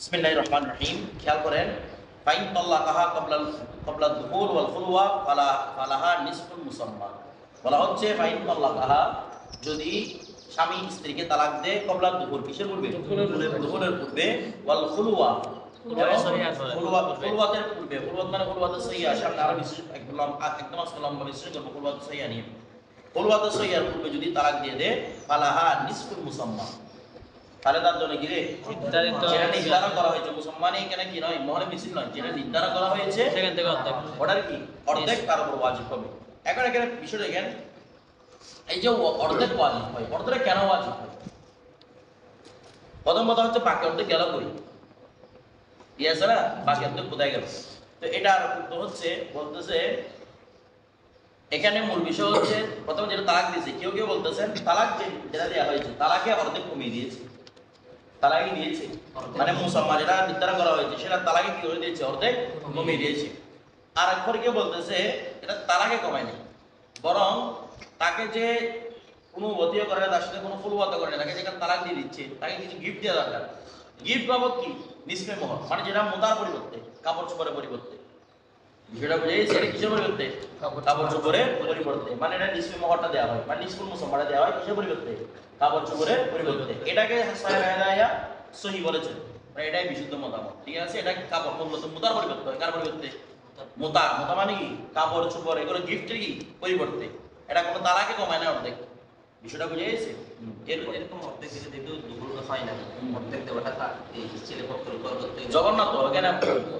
বিসমিল্লাহির রহমানির রহিম। খেয়াল করেন, ফাইন তাল্লাকাহা ক্বাবলা দুখুল ওয়াল খুলওয়া ফালাহা নিসফুল মুসাম্মা। বলা হচ্ছে ফাইন তাল্লাকাহা, যদি স্বামী স্ত্রীকে তালাক দেয় ক্বাবলা দুখুল, কিসের পূর্বে? দুখুলের পূর্বে, ওয়াল খুলওয়া খুলওয়াতের পূর্বে। খুলওয়াত মানে খুলওয়াত সাইয়্যা, সামনে আরো একদম আজকে লম্বা বিশ্লেষণ করব খুলওয়াত সাইয়্যা নিয়ে। খুলওয়াত সাইয়্যার পূর্বে যদি তালাক দিয়ে দেয় ফালাহা নিসফুল মুসাম্মা, তাহলে তার জন্য কি রে যেটা নির্ধারণ করা হয়েছে, মুসলমান এখানে কি নয়, মহরে মিছিল নয়, যেটা নির্ধারণ করা হয়েছে সেখান থেকে অর্ধেক কি অর্ধেক তার উপর ওয়াজিব হবে। এখন এখানে বিষয় দেখেন, এই যে অর্ধেক ওয়াজিব হয়, অর্ধেক কেন ওয়াজিব হয়? প্রথম কথা হচ্ছে বাকি অর্ধেক গেল কই, আছে না, বাকি অর্ধেক কোথায় গেল? তো এটার উত্তর হচ্ছে, বলতেছে এখানে মূল বিষয় হচ্ছে প্রথমে যেটা তালাক দিয়েছে, কেউ কেউ বলতেছেন তালাক যেটা দেওয়া হয়েছে তালাকে অর্ধেক কমিয়ে দিয়েছে, তালাকই দিয়েছে মানে মুসাম্মা যেটা নির্ধারণ করা হয়েছে সেটা তালাকে কি করে দিয়েছে, অর্ধেক কমিয়ে দিয়েছে। আর একবার কেউ বলতেছে এটা তালাকে কমায় না, বরং তাকে যে কোনো বদিয়া করে না, তার সাথে কোনো ফুলওয়াতা করে না, তাকে যেখানে তালাক দিয়ে দিচ্ছে তাকে কিছু গিফট দেওয়া দরকার। গিফট বাবদ কি নিসফে মোহর, মানে যেটা মোতার পরিবর্তে, কাপড় চোপড়ের পরিবর্তে, যেটা বুঝেছি এটা কিসের পরিবর্তে, কাপড় চোপড়ের পরিবর্তে, মানে এটা নিসফে মোহরটা দেওয়া হয়, মানে নিসফুল মুসাম্মাটা দেওয়া হয় কিসের পরিবর্তে, কাপড় চোপড়ের পরিবর্তে। এটাকে সহি বলেছেন, মানে এটাই বিশুদ্ধ মতামত, ঠিক আছে। এটা কাপড় মূলত মুতার পরিবর্তে হয়, কার পরিবর্তে? মোতা। মোতা মানে কি কাপড় চোপড়, এগুলো গিফটের কি পরিবর্তে, এটা কোনো তালাকে কমায় না, অর্ধেক। বিষয়টা বুঝে গেছে? এরকম অর্ধেক দিলে দেখবেও দুপুরটা হয় না, অর্ধেক দেওয়াটা তার এই ছেলে পক্ষের উপর করতে জগন্নাথ এখানে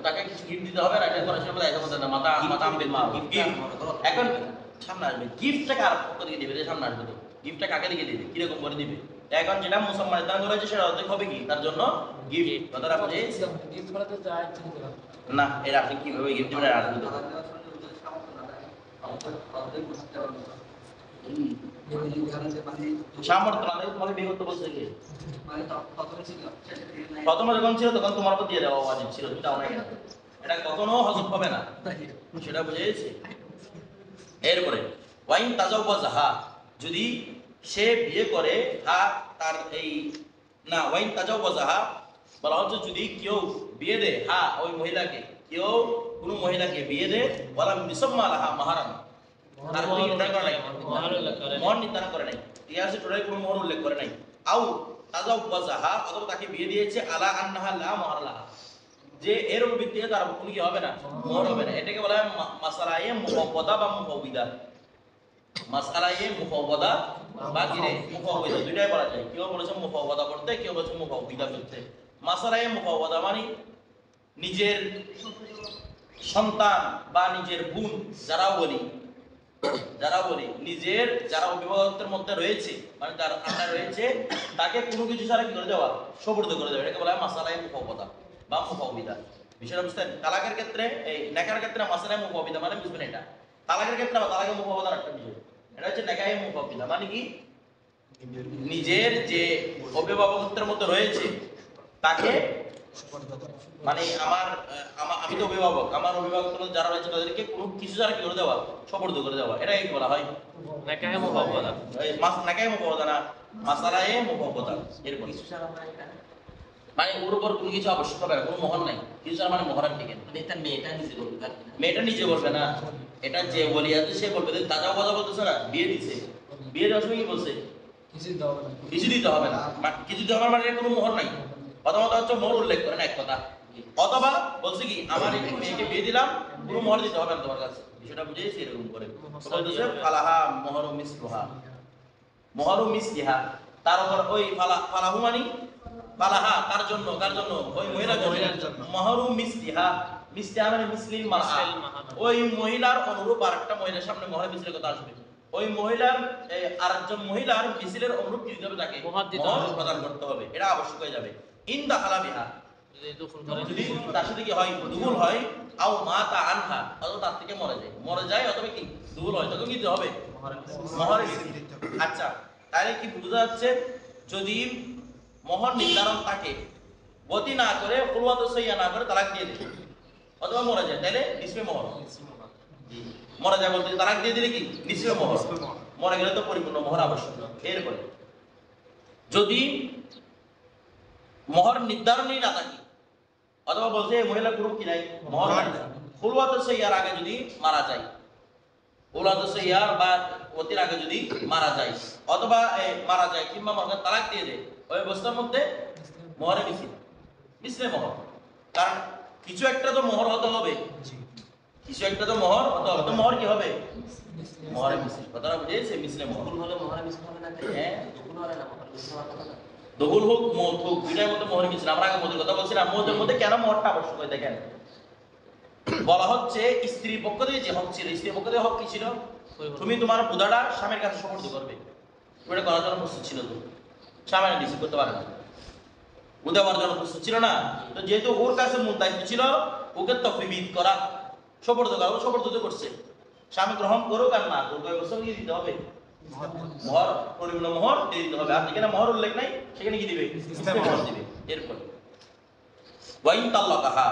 তাকে কিছু গিফট দিতে হবে না, এটা করার সময় দেখা যাচ্ছে না, মাথা মাথা আমবে মা গিফট। এখন সামনে আসবে গিফটটা কার পক্ষ থেকে দিবে, সামনে আসবে তো গিফটটা কাকে দিকে দিবে, কিরকম করে দিবে? এখন যেটা মুসলমানের দান করা হয়েছে সেটা অর্ধেক হবে কি তার জন্য গিফট। কথাটা বুঝে গিফট করা তো যায় না, এটা আপনি কিভাবে গিফট দিবেন এটা আসবে সামর্থ্য না থাকলে তোমাকে বিয়ে করতে বলছে কি? প্রথমে যখন ছিল তখন তোমার উপর দিয়ে দেওয়া উচিত ছিল, তুমি দাও না কেন? এটা কখনো হজম হবে না, সেটা বুঝে গেছি। এরপরে ওয়াইন তাজাওয়াজাহা, যদি সে বিয়ে করে, তার এই না, ওয়াইন তাজাওয়াজাহা বলা হচ্ছে যদি কেউ বিয়ে দেয়, ওই মহিলাকে, কেউ কোনো মহিলাকে বিয়ে দেয়, বলা মিসাম্মা লাহা মাহারাম, তার কোনো নির্ধারণ করে নাই, মহর নির্ধারণ করে নাই, ঠিক আছে, টোটালি কোনো মহর উল্লেখ করে নাই। আও তাজাওয়াজাহা, অথবা তাকে বিয়ে দিয়েছে আলা আন্নাহা লা মাহার লাহা, যে এর ভিত্তিতে তার কোনো কি হবে না, মোহর হবে না। এটাকে বলা হয় মাসালায়ে মুফাওয়াদা বা মুফাওয়িদা। মাসালায়ে মুফাওয়াদা বা গিরে মুফাওয়িদা, দুইটাই বলা যায়। কেউ বলেছে মুফাওয়াদা করতে, কেউ বলেছে মুফাওয়িদা করতে। মাসালায়ে মুফাওয়াদা মানে নিজের সন্তান বা নিজের বোন, যারা বলি নিজের যারা অভিভাবকদের মধ্যে রয়েছে, মানে তার আন্ডার রয়েছে, তাকে কোনো কিছু ছাড়া কি করে দেওয়া, সুপর্দ করে দেওয়া, এটাকে বলা হয় মাসালায়ে মুফাওয়াদা বা মুফাওয়িদা। বিষয়টা বুঝতেন? তালাকের ক্ষেত্রে, এই নেকার ক্ষেত্রে মাসালায়ে মুফাওয়িদা মানে বুঝবেন এটা। তালাকের ক্ষেত্রে আবার তালাকে মুফাওয়াদার একটা বিষয়, এটা হচ্ছে নেকায়ে মুফাওয়িদা, মানে কি নিজের যে অভিভাবকত্বের মধ্যে রয়েছে তাকে, মানে আমি তো অভিভাবক, আমার অভিভাবক যারা রয়েছে তাদেরকে কোনো কিছু ছাড়া কি করে দেওয়া, সুপর্দ করে দেওয়া, এটাই কি বলা হয় নেকায়ে মুফাওয়াদা। নেকায়ে মুফাওয়াদা না, মাসালায়ে মুফাওয়াদা। এরকম মানে ওর উপর কোনো কিছু আবশ্যক হবে না, কোনো মোহর নাই, কিছু ছাড়া মানে মোহর ঠিক না। এটা মেয়েটা নিজে করবে, মেয়েটা নিজে বলবে না, এটা যে বলি আছে সে বলবে। দাদা কথা বলতেছে না, বিয়ে দিছে, বিয়ে দেওয়ার সময় কি বলছে, কিছু দিতে হবে না, কিছু দিতে হবে মানে কোনো মোহর নাই। প্রথমত হচ্ছে মোহর উল্লেখ করে না এক কথা, অথবা বলছে কি আমার এই মেয়েকে বিয়ে দিলাম, কোনো মোহর দিতে হবে না তোমার কাছে। বিষয়টা বুঝেছি? এরকম করে বলতেছে ফালাহা মোহরু মিসলুহা, মোহরু মিসলিহা, তার উপর ওই ফালাহু মানে ফালাহা, তার জন্য, কার জন্য, ওই মহিলার জন্য, মোহরু মিসলিহা, মিসলিহা মানে মিসলিল মারআ, ওই মহিলার অনুরূপ আরেকটা মহিলার সামনে মোহর মিসলের কথা আসবে, ওই মহিলার আরেকজন মহিলার মিসলের অনুরূপ কি দিতে হবে, তাকে মোহর প্রদান করতে হবে, এটা আবশ্যক হয়ে যাবে। ইন দাখালা বিহা, যদি তার সাথে কি হয়, দুগুল হয়, আও মাতা আনহা, অথবা তার থেকে মরে যায় অথবা কি দুগুল হয়, তখন কি দিতে হবে, মোহর। আচ্ছা, তাহলে কি বোঝা যাচ্ছে, যদি মোহর নির্ধারণ থাকে, গতি না করে ফুলওয়াত সাইয়্যা না করে তালাক দিয়ে দেয় অথবা মরে যায়, তাহলে নিসফে মোহর। মরে যায় বলতে তালাক দিয়ে দিলে কি নিসফে মোহর, মরে গেলে তো পরিপূর্ণ মোহর আবশ্যক। এরপরে যদি মোহর নির্ধারণই না থাকে, অথবা বলছে এই মহিলা কোনো কি নাই, মোহর নাই। খুলওয়াত সাইয়ার আগে যদি মারা যায়, খুলওয়াত সাইয়ার বা ওতির আগে যদি মারা যায় অথবা মারা যায় কিংবা মরকে তালাক দিয়ে দেয়, ওই অবস্থার মধ্যে মোহরে মিসলে মোহর। কারণ কিছু একটা তো মোহর হতে হবে, কিছু একটা তো মোহর হতে হবে, তো মোহর কি হবে? মোহরে মিসলে। কথাটা বুঝেছে? মিসলে মোহর। দুকুল হলে মোহরে মিসল হবে না? হ্যাঁ, দুকুল হলে না মোহরে মিসল হওয়ার কথা না। দখল হোক মত হোক দুইটার মধ্যে মোহর মিসলে। আমরা আগে মতের কথা বলছিলাম, মতের মধ্যে কেন মোহরটা আবশ্যক হয় দেখেন। বলা হচ্ছে স্ত্রী পক্ষ থেকে যে হক ছিল, স্ত্রী পক্ষ থেকে হক কি ছিল? তুমি তোমার বুধাটা স্বামীর কাছে সমর্থ করবে, ওটা করার জন্য প্রস্তুত ছিল, তো স্বামী রিসিভ করতে পারে না, বুধাবার জন্য প্রস্তুত ছিল না। তো যেহেতু ওর কাছে মূল দায়িত্ব ছিল ওকে তফরিবিদ করা, সবর্দ করা, ও সবর্দ করছে, স্বামী গ্রহণ করুক আর না করুক ওই বছর কি দিতে হবে? মোহর, পরিপূর্ণ মোহর দিয়ে দিতে হবে। আর যেখানে মোহর উল্লেখ নাই সেখানে কি দিবে? মোহর দিবে। এরপর ওয়াইন তাল্লাকাহা,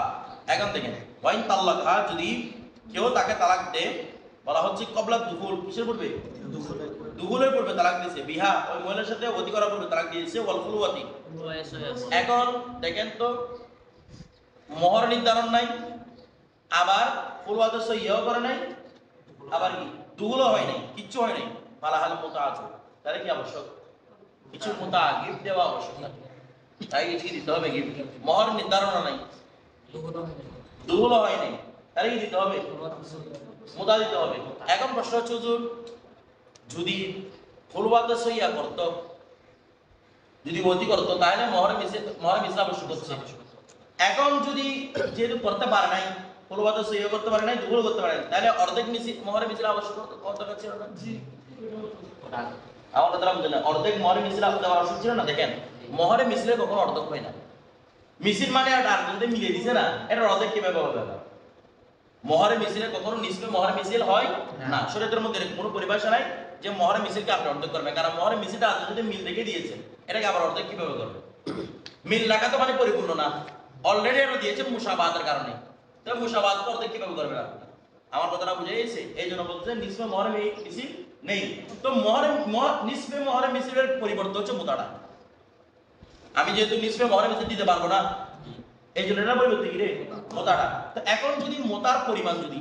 এখন দেখেন ওয়াইন তাল্লাকাহা, যদি কেউ তাকে তালাক দেয়, বলা হচ্ছে কবলা দুহুল, কিসের পূর্বে? দুহুলের পূর্বে তালাক দিয়েছে, বিহা ওই মহিলার সাথে অতি করার পূর্বে তালাক দিয়েছে, ওয়াল খুলওয়াতি। এখন দেখেন তো মোহর নির্ধারণ নাই, আবার খুলওয়াত সইয়াও করে নাই, আবার কি দুহুলও হয় নাই, কিচ্ছু হয় নাই, ফালাহাল মুতা আছে, তাহলে কি আবশ্যক? কিছু মুতা গিফট দেওয়া আবশ্যক, তাই কিছু দিতে হবে গিফট। মোহর নির্ধারণ নাই, দুহুলও হয় নাই, তাহলে কি দিতে হবে? মুতা দিতে হবে। এখন প্রশ্ন হচ্ছে হুজুর, যদি খুলওয়াত সইয়া করতো, যদি অতি করতো, তাহলে মোহরে মিসল আবশ্যক হচ্ছে। এখন যদি যেহেতু করতে পারে নাই, খুলওয়াত সইয়া করতে পারে নাই, দুহুল করতে পারে নাই, তাহলে অর্ধেক মোহরে মিসল আবশ্যক কত ছিল না? আমার কথা বুঝলেন? অর্ধেক মোহরে মিসল আবশ্যক ছিল না। দেখেন মোহরে মিসলে কখনো অর্ধেক হয় না, মিছিল মানে আর যদি মিলিয়ে দিছে না, এটা অর্ধেক কিভাবে হবে? মোহরে মিছিলে কখনো নিসবে মোহরে মিছিল হয় না। শরীয়তের মধ্যে কোনো পরিভাষা নাই যে মোহরে মিছিলকে আপনি অর্ধেক করবেন, কারণ মোহরে মিছিলটা আপনি যদি মিল রেখে দিয়েছেন, এটাকে আবার অর্ধেক কিভাবে করবেন? মিল রাখা তো মানে পরিপূর্ণ না, অলরেডি এটা দিয়েছেন মুশাবাহাতের কারণে, তো মুশাবাহাত অর্ধেক কিভাবে করবেন আপনি? আমার কথাটা বুঝে গেছে? এই জন্য বলছেন নিসবে মোহরে মিছিল নেই। তো নিসবে মোহরে মিছিলের পরিবর্তন হচ্ছে মুতাটা। আমি যেহেতু নিসবে মোহরে মিছিল দিতে পারবো না, এই জন্য এটা পরিবর্তন কি রে? মোতাটা। তো এখন যদি মোতার পরিমাণ, যদি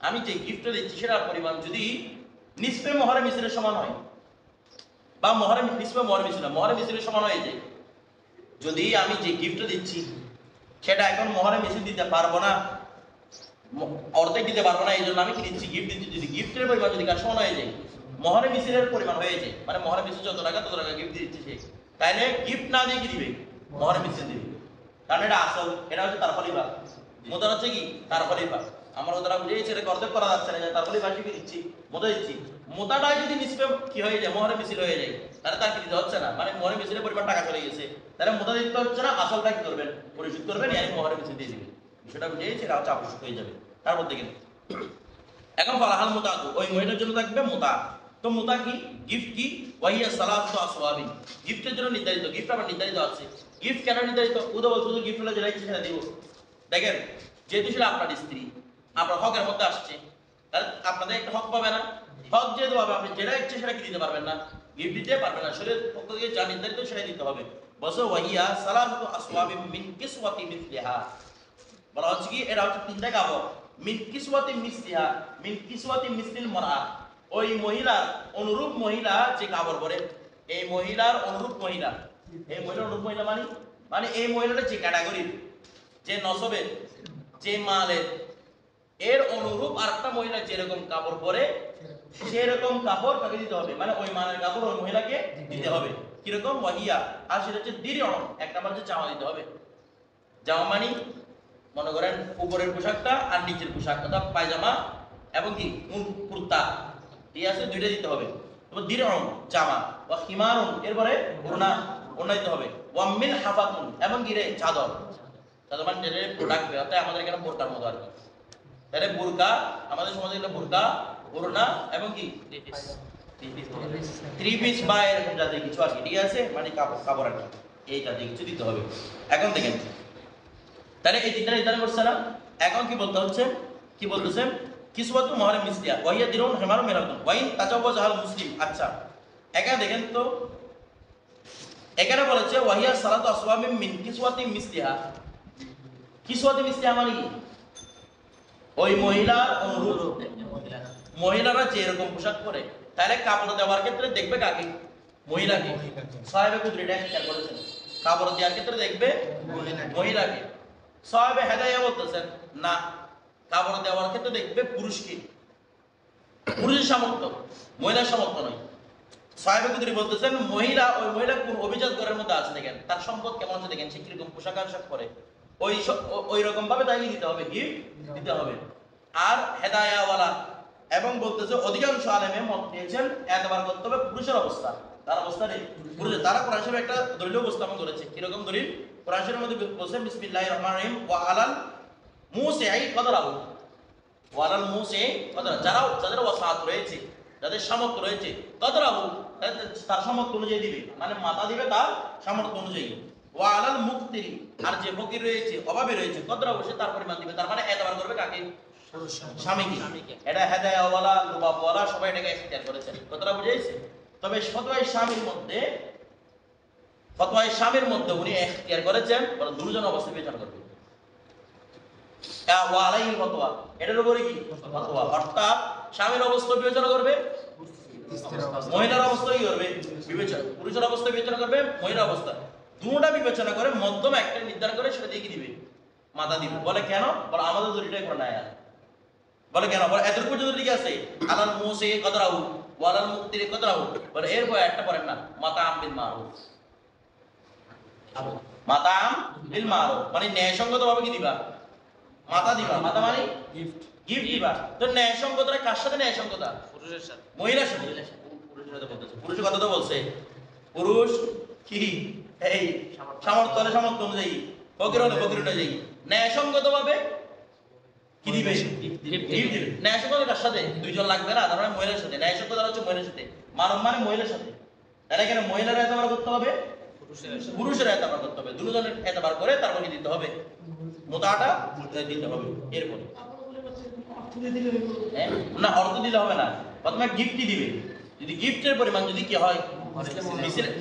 আমি যে গিফটটা দিচ্ছি সেটার পরিমাণ যদি নিসবে মোহরে মিছিলের সমান হয়, বা নিসবে মোহরে মিছিল না, মোহরে মিছিলের সমান হয়ে যায়, যদি আমি যে গিফটটা দিচ্ছি সেটা এখন মোহরে মিছিল দিতে পারবো না, অর্ধেক দিতে পারবো না, এই জন্য আমি কি দিচ্ছি? গিফট দিচ্ছি। যদি গিফটের পরিমাণ যদি কার সমান হয়ে যায়, মোহরে মিছিলের পরিমাণ হয়ে যায়, মানে মোহরে মিছিল যত টাকা তত টাকা গিফট দিচ্ছি সে, তাইলে গিফট না দিয়ে কি দিবে? মোহরে মিছিল দিবে। কারণ এটা আসল, এটা হচ্ছে তার ফলিফা, মোতার হচ্ছে কি তার ফলিফা। আমার ওরা বুঝেছি, এটা অর্ধেক করা যাচ্ছে না, তার ফলিফা কি দিচ্ছি? মোতা দিচ্ছি। মোতাটাই যদি নিসবে কি হয়ে যায়, মোহরে মিছিল হয়ে যায়, তাহলে তার কি দিতে হচ্ছে না, মানে মোহরে মিছিলের পরিমাণ টাকা চলে গেছে, তাহলে মোতা দিতে হচ্ছে না, আসলটা কি করবেন? পরিশোধ করবেন, yani মোহরে মিছিল দিয়ে দিবেন। বিষয়টা বুঝেছি, এটা হচ্ছে আবশ্যক হয়ে যাবে তার মধ্যে কিন্তু। এখন ফালাহাল মুতাতু, ওই মহিলার জন্য থাকবে মুতা। তো মুতা কি? গিফট কি? ওয়াহিয়া সালাতু আসওয়াবি, গিফটের জন্য নির্ধারিত। গিফট আবার নির্ধারিত আছে। গিফট কেন নির্ধারিত? উদা বলছো যে গিফট হলে যেটা ইচ্ছে সেটা দিব। দেখেন যেহেতু সেটা আপনার স্ত্রী, আপনার হকের মধ্যে আসছে, তাহলে আপনাদের একটা হক পাবে না? হক যেহেতু পাবে, আপনি যেটা ইচ্ছে সেটা কি দিতে পারবেন না, গিফট দিতে পারবেন না। শরীরের পক্ষ থেকে যা নির্ধারিত সেটাই দিতে হবে। বসো ওয়াহিয়া সালাতু আসওয়াবি মিন কিসওয়াতি মিসলিহা, বলা হচ্ছে কি এটা হচ্ছে তিনটা কাপড়। মিন কিসওয়াতি মিসলিহা, মিন কিসওয়াতি মিসলিল মারআ, ওই মহিলার অনুরূপ মহিলা যে কাপড় পরে, এই মহিলার অনুরূপ মহিলা, এই মহিলার অনুরূপ মহিলা মানে এই মহিলাটা যে ক্যাটাগরির, যে নসবের, যে মালের, এর অনুরূপ আরেকটা মহিলা যেরকম কাপড় পরে সেরকম কাপড় তাকে দিতে হবে, মানে ওই মানের কাপড় ওই মহিলাকে দিতে হবে। কিরকম? ওয়াহিয়া, আর সেটা হচ্ছে দিরউন, এক নাম্বার হচ্ছে জামা দিতে হবে। জামা মানে মনে করেন উপরের পোশাকটা আর নিচের পোশাক, অর্থাৎ পায়জামা এবং কি কুর্তা, ঠিক আছে, দুইটা দিতে হবে। তারপর দিরউন জামা, ওয়া খিমারুন এরপরে ওড়না দিতে হবে, ওয়া মিন হাফাতুন এবং কি রে চাদর, চাদর মানে যেটা প্রোডাক্ট, অর্থাৎ আমাদের এখানে বোরকার মতো আর কি। তাহলে বোরকা আমাদের সমাজে একটা বোরকা, ওড়না এবং কি থ্রি পিস বা এরকম জাতীয় কিছু আর কি, ঠিক আছে, মানে কাপড় আর কি, এই জাতীয় কিছু দিতে হবে। এখন দেখেন তাহলে এই তিনটা নির্ধারণ করছে না। এখন কি বলতে হচ্ছে, কি বলতেছেন? কিসওয়াতু মোহরে মিসলিহা ওয়াহিয়া দিরউন হিমারুন মিরাতুন ওয়াইন তাজাওয়াজা আল মুসলিম। আচ্ছা এখানে দেখেন তো, এখানে বলেছে ওয়াহিয়া সালাতু আসওয়াবিন মিন কিসওয়াতি মিসলিহা, কিসওয়াতে মিসলিহা মানে কি? ওই মহিলার অনুরূপ মহিলারা যে এরকম পোশাক পরে, তাহলে কাপড় দেওয়ার ক্ষেত্রে দেখবে কাকে? মহিলাকে। সাহেবে কুদরি এটা খেয়াল করেছেন, কাপড় দেওয়ার ক্ষেত্রে দেখবে মহিলাকে। সাহেবে হেদায়া বলতেছেন না, কাপড় দেওয়ার ক্ষেত্রে দেখবে পুরুষকে, পুরুষের সামর্থ্য, মহিলার সামর্থ্য নয়। সাহেবে কুদরি বলতেছেন মহিলা, ওই মহিলা কোন অভিজাত ঘরের মধ্যে আছে দেখেন, তার সম্পদ কেমন আছে দেখেন, সে কিরকম পোশাক আশাক পরে, ওই রকম ভাবে তাকে দিতে হবে, গিফট দিতে হবে। আর হেদায়াওয়ালা এবং বলতেছে অধিকাংশ আলেমে মত দিয়েছেন এতবার করতে হবে পুরুষের অবস্থা, তার অবস্থা নেই পুরুষের। তারা কোরআন শরীফে একটা দলিল উপস্থাপন করেছে। কিরকম দলিল? কোরআন শরীফের মধ্যে বলছে বিসমিল্লাহির রহমানির রহিম ওয়া আলাল মুসিই কদরাহু, ওয়া আলাল মুসিই কদরা, যাদের ওয়াসাত রয়েছে, যাদের সামর্থ্য রয়েছে, কদরাহু তার সামর্থ্য অনুযায়ী দিবে, মানে মাথা দিবে তার সামর্থ্য অনুযায়ী। ওয়া আলাল মুকতিরি, আর যে ফকির রয়েছে, অভাবে রয়েছে, কদরাহু সে তার পরিমাণ দিবে। তার মানে এতবার করবে কাকে? স্বামীকে। এটা হেদায়াওয়ালা, লুবাবওয়ালা সবাই এটাকে ইখতিয়ার করেছেন। কথাটা বুঝাইছে? তবে ফতোয়ায়ে স্বামীর মধ্যে উনি ইখতিয়ার করেছেন বলে দুজন অবস্থা বিবেচনা করবে। ওয়া আলাইহিল ফতোয়া, এটার উপরে কি ফতোয়া, অর্থাৎ স্বামীর অবস্থা বিবেচনা করবে, মহিলার অবস্থা কি করবে বিবেচনা, পুরুষের অবস্থা বিবেচনা করবে, মহিলার অবস্থা, দুটোটা বিবেচনা করে মধ্যম একটা নির্ধারণ করে সেটা দিয়ে কি দিবে? মাথা দিবে। বলে কেন? বলে আমাদের দলিলটাই করে না। বলে কেন? বলে এত পর্যন্ত ঠিক আছে, আলাল মুসি কদরাহু ওয়া আলাল মুকতিরি কদরাহু, বলে এরপর একটা পড়েন না, মাতাআম বিল মারুফ। মাতাআম বিল মারুফ মানে ন্যায়সঙ্গত ভাবে কি দিবা? মাথা দিবা। মাথা মানে গিফট দিবা। তো ন্যায়সঙ্গতটা কার সাথে ন্যায়সঙ্গতা? পুরুষের সাথে, মহিলার সাথে। পুরুষের সাথে বলতেছে, পুরুষের কথা তো বলছে, পুরুষ কি এই সামর্থ্য হলে সামর্থ্য অনুযায়ী, ফকির হলে ফকির অনুযায়ী ন্যায়সঙ্গত ভাবে কি দিবে? গিফট দিবে। ন্যায়সঙ্গত কার সাথে? দুইজন লাগবে না, তার মানে মহিলার সাথে। ন্যায়সঙ্গত হচ্ছে মহিলার সাথে, মানব মানে মহিলার সাথে। তাহলে এখানে মহিলারা এতবার করতে হবে, পুরুষের এতবার করতে হবে, দুজনের এতবার করে তারপর কি দিতে হবে? মোতাটা দিতে হবে। এরপরে না, অর্থ দিলে হবে না, প্রথমে গিফটই দিবে। যদি গিফটের পরিমাণ যদি কি হয়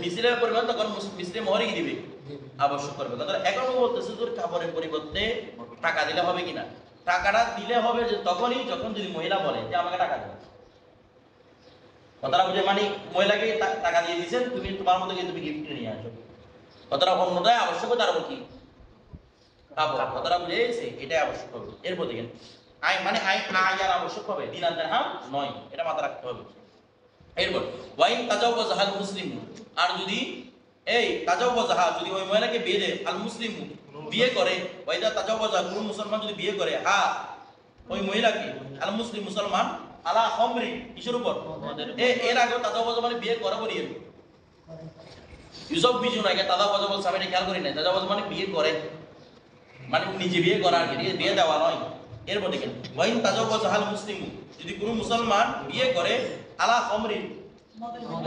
মিসিলের পরিমাণ, তখন মিসলে মোহরই দিবে, আবশ্যক করবে। এখন বলতেছে তোর কাপড়ের পরিবর্তে টাকা দিলে হবে কিনা? টাকাটা দিলে হবে যে তখনই যখন যদি মহিলা বলে যে আমাকে টাকা দাও। কথাটা বুঝে, মানে মহিলাকে টাকা দিয়ে দিয়েছেন, তুমি তোমার মতো তুমি গিফট কিনে নিয়ে আসো। কথাটা অন্যটাই আবশ্যক, তার উপর কি কাপড়। কথাটা বুঝে গেছে? এটাই আবশ্যক হবে। এরপর দেখেন মানে আয়ার আবশ্যক হবে, দিনার দিরহাম নয়, এটা মাথা রাখতে হবে। এরপর ওয়াইন তাজাওয়াজাহাল মুসলিম, আর যদি এই তাজাওয়াজাহা যদি ওই মহিলাকে বিয়ে দেয়, আল মুসলিম বিয়ে করে, ওয়াইদা তাজাওয়াজা কোন মুসলমান যদি বিয়ে করে, ওই মহিলাকে, আল মুসলিম মুসলমান, আলা খামরি কিসের উপর? এর আগে তাজাওয়াজা মানে বিয়ে করা বলিয়ে ইউসুফ বিজু না, তাজাওয়াজা বলছে আমি এটা খেয়াল করি না। তাজাওয়াজা মানে বিয়ে করে, মানে নিজে বিয়ে করা আর কি, বিয়ে দেওয়া নয়। এরপর দেখেন ওয়াইন তাজাওয়াজাহাল মুসলিম, যদি কোনো মুসলমান বিয়ে করে আলা খামরি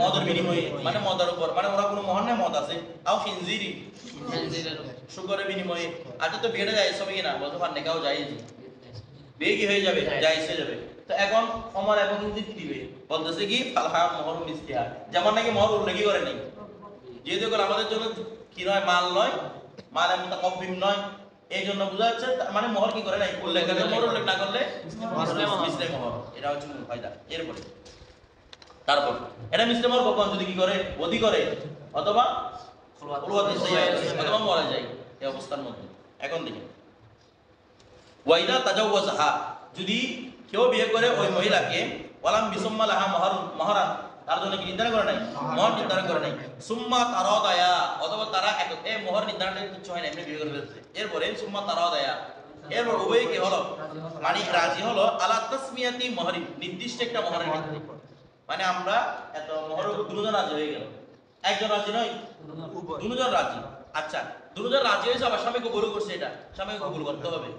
মদের বিনিময়ে, মানে মদের উপর, মানে ওরা কোনো মহান্নে মদ আছে, আও খিনজিরি শুকরের বিনিময়ে। আজ তো বিয়েটা যায় সবই কিনা বলতে পার নেকাও যায়, বিয়ে কি হয়ে যাবে? জায়েজ হয়ে যাবে। তো এখন ওমর এবং খিনজির কি দিবে? বলতেছে কি ফালহা মোহর মিসলিহা, যেমন নাকি মোহর উল্লেখই করে নাই, যেহেতু এগুলো আমাদের জন্য কি নয়, মাল নয়, মালের মুতাকাব্বিম নয়, এই জন্য বোঝা যাচ্ছে মানে মোহর কি করে নাই, উল্লেখ করে। মোহর উল্লেখ না করলে মিসলে মোহর, এটা হচ্ছে মূল ফায়দা। এরপরে তারপর এটা মিসলে মোহর কখন? যদি কি করে? বদি করে অথবা অথবা মারা যায়, এই অবস্থার মধ্যে। এখন দেখেন ওয়াইদা তাজাওয়াজাহা, যদি কেউ বিয়ে করে ওই মহিলাকে, ওয়ালাম বিসম্মা লাহা মহরান, তার জন্য কি নির্ধারণ করে নাই? মোহর নির্ধারণ করে নাই। সুম্মা তারাদায়া, অথবা তারা মোহর নির্ধারণের কিছু হয় না, এমনি বিয়ে করে ফেলছে। এরপরে সুম্মা তারাদায়া, এরপর উভয় কি হলো, মানে রাজি হলো, আলা তাসমিয়াতি মোহরি, নির্দিষ্ট একটা মোহরের ক্ষেত্রে। মানে আমরা এত মোহরের উপর দুজন রাজি হয়ে গেল, একজন রাজি নয়, দুজন রাজি। আচ্ছা, দুজন রাজি হয়েছে, আবার স্বামী কবুল করছে, এটা স্বামীকে কবুল করতে হবে।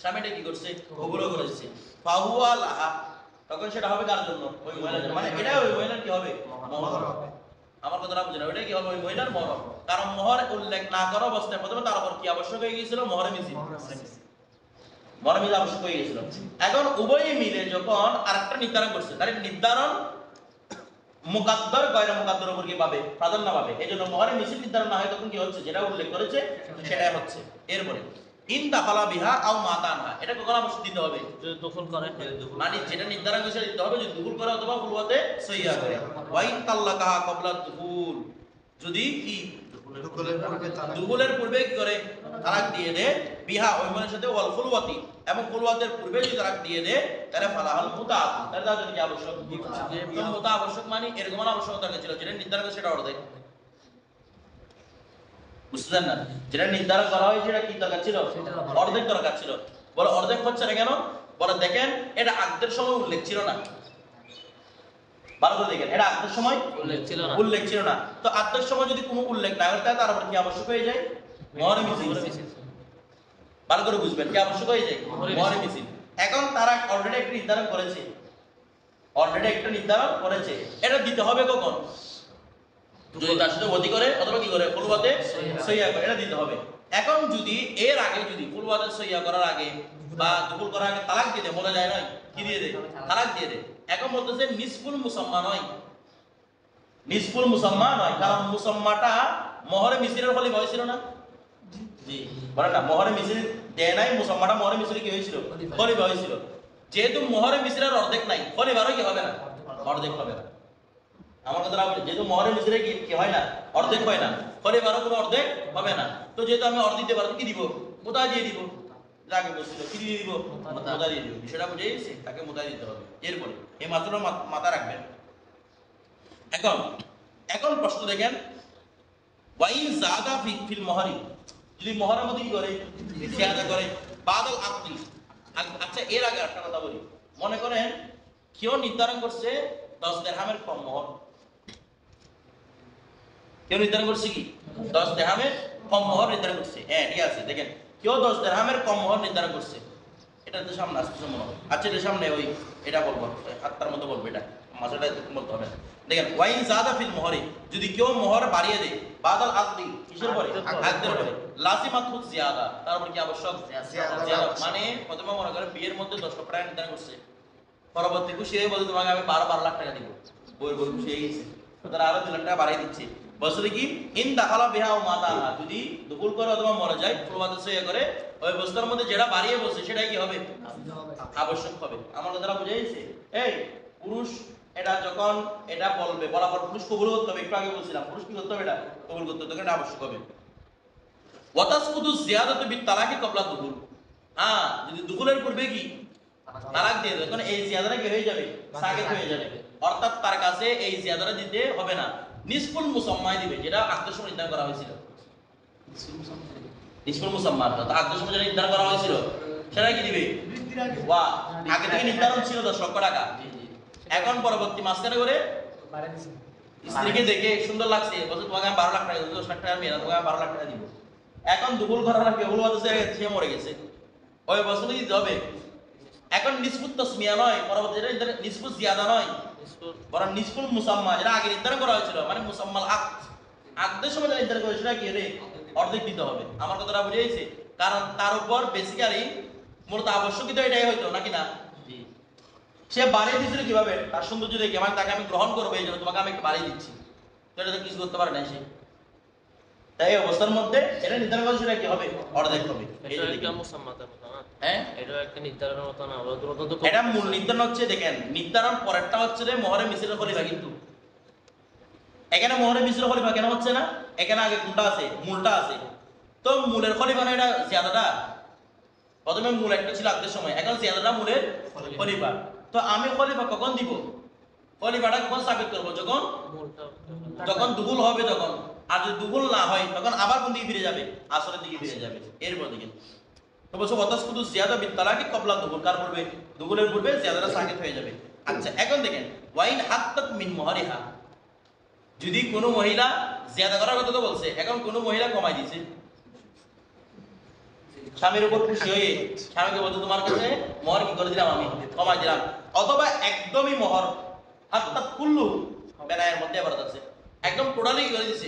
স্বামীটা কি করছে? কবুল করেছে। ফাহুয়া লাহা, তখন সেটা হবে কার জন্য? ওই মহিলার জন্য। মানে এটা ওই মহিলার কি হবে? মোহর। আমার কথাটা বুঝেন, ওইটা কি হবে? ওই মহিলার মোহর। কারণ মোহর উল্লেখ না করা অবস্থায় প্রথমে তার উপর কি আবশ্যক হয়ে গিয়েছিল? মোহরে মিছিল। মোহরে মিল আবশ্যক হয়ে গিয়েছিল। এখন উভয়ই মিলে যখন আরেকটা নির্ধারণ করছে, তার নির্ধারণ মুকাদ্দার গয়রা মুকাদ্দার উপর কি পাবে? প্রাধান্য পাবে। এই জন্য মোহরে মিছিল নির্ধারণ না হয় তখন কি হচ্ছে? যেটা উল্লেখ করেছে সেটাই হচ্ছে। এরপরে ইন দাখালা বিহা আও মাতানহা, এটা কখন অবশ্যই দিতে হবে? যদি দখল করে মানে যেটা নির্ধারণ করে দিতে হবে, যদি দুখুল করে অথবা ফুলওয়াতে সহিয়া করে। ওয়া ইন তাল্লাকাহা ক্বাবলা দুখুল, যদি কি দুখুলের পূর্বে কি করে তালাক দিয়ে দে, বিহা ওই মনের সাথে ওয়াল ফুলওয়াতি, এবং ফুলওয়াতের পূর্বে যদি তালাক দিয়ে দে, তাহলে ফালাহাল মুতা, তাহলে তার জন্য কি আবশ্যক? তো মুতা আবশ্যক মানে এরকম আবশ্যকতা ছিল যেটা নির্ধারণ করে সেটা অর্ধেক, বুঝছেন না? যেটা নির্ধারণ করা হয় সেটা কি দরকার ছিল? অর্ধেক দরকার ছিল। বলে অর্ধেক হচ্ছে না কেন? বলে দেখেন এটা আকদের সময় উল্লেখ ছিল না, ভালো করে দেখেন, এটা আকদের সময় উল্লেখ ছিল না। তো আকদের সময় যদি কোনো উল্লেখ না হয় তাহলে তারপর কি আবশ্যক হয়ে যায়? মোহরে মিছিল। ভালো করে বুঝবেন, কি আবশ্যক হয়ে যায়? মোহরে মিছিল। এখন তারা অলরেডি একটা নির্ধারণ করেছে, এটা দিতে হবে কখন? যদি তার সাথে ওয়াদি করে অথবা কি করে ফুলওয়াতে সহিয়া করে, এটা দিতে হবে। এখন যদি এর আগে, যদি ফুলওয়াতে সহিয়া করার আগে বা দুকুল করার আগে তালাক দিয়ে দেয়, বলা যায় নয় কি দিয়ে দেয়? তালাক দিয়ে দেয়। এখন বলতেছে নিসফুল মুসাম্মা নয়, নিসফুল মুসাম্মা নয়, কারণ মুসাম্মাটা মোহরে মিসিরের ফলে হয়েছিল না? জি বলে না, মোহরে মিসির দেয় নাই, মুসাম্মাটা মোহরে মিসিরে কি হয়েছিল? খলিফা হয়েছিল। যেহেতু মোহরে মিসিরের অর্ধেক নাই, খলিফারও কি হবে না? অর্ধেক হবে না। আমার কথা বলি, যেহেতু মোহরে মিসিরে কি হয় না? অর্ধেক হয় না, খলিফারও কোনো অর্ধেক হবে না। তো যেহেতু আমি অর্ধেক দিতে পারবো, কি দিব? মুতা দিয়ে দিব। যাকে বলছিল কি দিয়ে দিব? মুতা দিয়ে দিব। বিষয়টা বুঝে গেছে, তাকে মুতা দিতে হবে। এরপরে এই মাত্র মাথা রাখবেন। এখন প্রশ্ন দেখেন, ওয়াইন জাদা ফিল মহরি, যদি মহরের মধ্যে কি করে? জিয়াদা করে, বাদল আকদি। আচ্ছা এর আগে একটা কথা বলি, মনে করেন কেউ নির্ধারণ করছে 10 দিরহামের কম মোহর, কেউ নির্ধারণ করছে কি 10 দিরহামের কম মোহর নির্ধারণ করছে। হ্যাঁ ঠিক আছে, দেখেন কেউ 10 দিরহামের কম মোহর নির্ধারণ করছে, এটা তো সামনে আসছে মনে হয়। আচ্ছা এটা সামনে ওই এটা বলবো, আত্মার মতো বলবো, এটা মাসাটা বলতে হবে না। দেখেন ওয়াইন জাদা ফিল মোহরি, যদি কেউ মোহর বাড়িয়ে দেয় বাদল আকদি, কিসের পরে? আকদের পরে, লাজিমাতু জিয়াদা, তারপর কি আবশ্যক? জিয়াদা। মানে প্রথমে মনে করে বিয়ের মধ্যে 10 লক্ষ টাকা নির্ধারণ করছে, পরবর্তী খুশি হয়ে বলতে তোমাকে আমি 12 লাখ টাকা দিব, বই খুশি হয়ে গেছে, তারা আরো 2 লাখ টাকা বাড়িয়ে দিচ্ছে। বলছে কি ইন দাখালা বিহা ও মাতাহা, যদি দুকুল করে অথবা মরে যায়, ফুলওয়াতে সহিয়া করে, ওই বস্তার মধ্যে যেটা বাড়িয়ে বলছে সেটাই কি হবে? আবশ্যক হবে। আমার কথাটা বুঝে গেছে? এই পুরুষ এটা যখন এটা বলবে, বলার পর পুরুষ কবুল করতে হবে, একটু আগে বলছিলাম পুরুষ কি করতে হবে? এটা কবুল করতে হবে, এটা আবশ্যক হবে। ওয়াতাসকুতু জিয়াদাতু বিত-তালাকি ক্বাবলা দুকুল, হ্যাঁ যদি দুকুলের পূর্বে কি তালাক দিয়ে দেয়, তখন এই জিয়াদাটা কি হয়ে যাবে? সাকিত হয়ে যাবে। অর্থাৎ তার কাছে এই জিয়াদাটা দিতে হবে না, নিসফুল মুসাম্মায় দিবে, যেটা আকদের সময় নির্ধারণ করা হয়েছিল। নিসফুল মুসাম্মা তো আকদের সময় যেটা নির্ধারণ করা হয়েছিল সেটা কি দিবে? ওয়া আগে থেকে নির্ধারণ ছিল 10 লক্ষ টাকা, এখন পরবর্তী মাসখানে করে স্ত্রীকে দেখে সুন্দর লাগছে, বলছে তোমাকে আমি 12 লাখ টাকা দিব, 10 লাখ টাকা মেয়ে, তোমাকে আমি 12 লাখ টাকা দিব। এখন দুপুর করার আগে কেবল বলতেছে সে মরে গেছে, ওই বছর দিতে হবে। এখন নিসফুত তাসমিয়া নয়, পরবর্তী যেটা নিসফুত জিয়াদা নয়, বরং নিসফুল মুসাম্মা, যেটা আগে নির্ধারণ করা হয়েছিল, মানে মুসাম্মাল আকদ, আকদের সময় যেটা নির্ধারণ করা সেটা কি রে? অর্ধেক দিতে হবে। আমার কথাটা বুঝে গেছে? কারণ তার উপর বেসিক্যালি মূলত আবশ্যকতা এটাই হয়তো নাকি না? সে বাড়িয়ে দিয়েছিল কিভাবে? তার সৌন্দর্য দেখে, মানে তাকে আমি গ্রহণ করবো এই জন্য তোমাকে আমি একটু বাড়িয়ে দিচ্ছি, তো এটা তো কিছু করতে পারে না সে। তাই এই অবস্থার মধ্যে এটা নির্ধারণ করা সেটা কি হবে? অর্ধেক হবে। হ্যাঁ এটা একটা নির্ধারণের মতো না, এটা মূল নির্ধারণ হচ্ছে, দেখেন নির্ধারণ পরেরটা হচ্ছে যে মোহরে মিসিরের খলিফা, কিন্তু এখানে মোহরে মিসিরের খলিফা কেন হচ্ছে না? এখানে আগে কোনটা আছে? মূলটা আছে। তো মূলের খলিফা না এটা জিয়াদাটা? প্রথমে মূল একটা ছিল আগের সময়, এখন জিয়াদাটা মূলের খলিফা। তো আমি খলিফা কখন দিব? খলিফাটা কখন সাবিত করব? যখন দুগুল হবে তখন। আর যদি দুগুল না হয় তখন আবার কোন দিকে ফিরে যাবে? আসরের দিকে ফিরে যাবে। এরপর দিকে তো বলছো ওয়াতাসকুতু জিয়াদা বিত-তালাকি ক্বাবলা দুকুল, কার পূর্বে? দুকুলের পূর্বে জিয়াদাটা সাকিত হয়ে যাবে। আচ্ছা এখন দেখেন ওয়াইন হাত্তাত মিন মুহরিহা, যদি কোনো মহিলা জিয়াদা করার কথা তো বলছে, এখন কোনো মহিলা কমাই দিয়েছে, স্বামীর উপর খুশি হয়ে স্বামীকে বলতে তোমার কাছে মোহর কি করে দিলাম, আমি কমাই দিলাম, অথবা একদমই মোহর হাত্তাত কুল্লু বেনায়ের মধ্যে আবার আছে, একদম টোটালি কি করে দিয়েছে?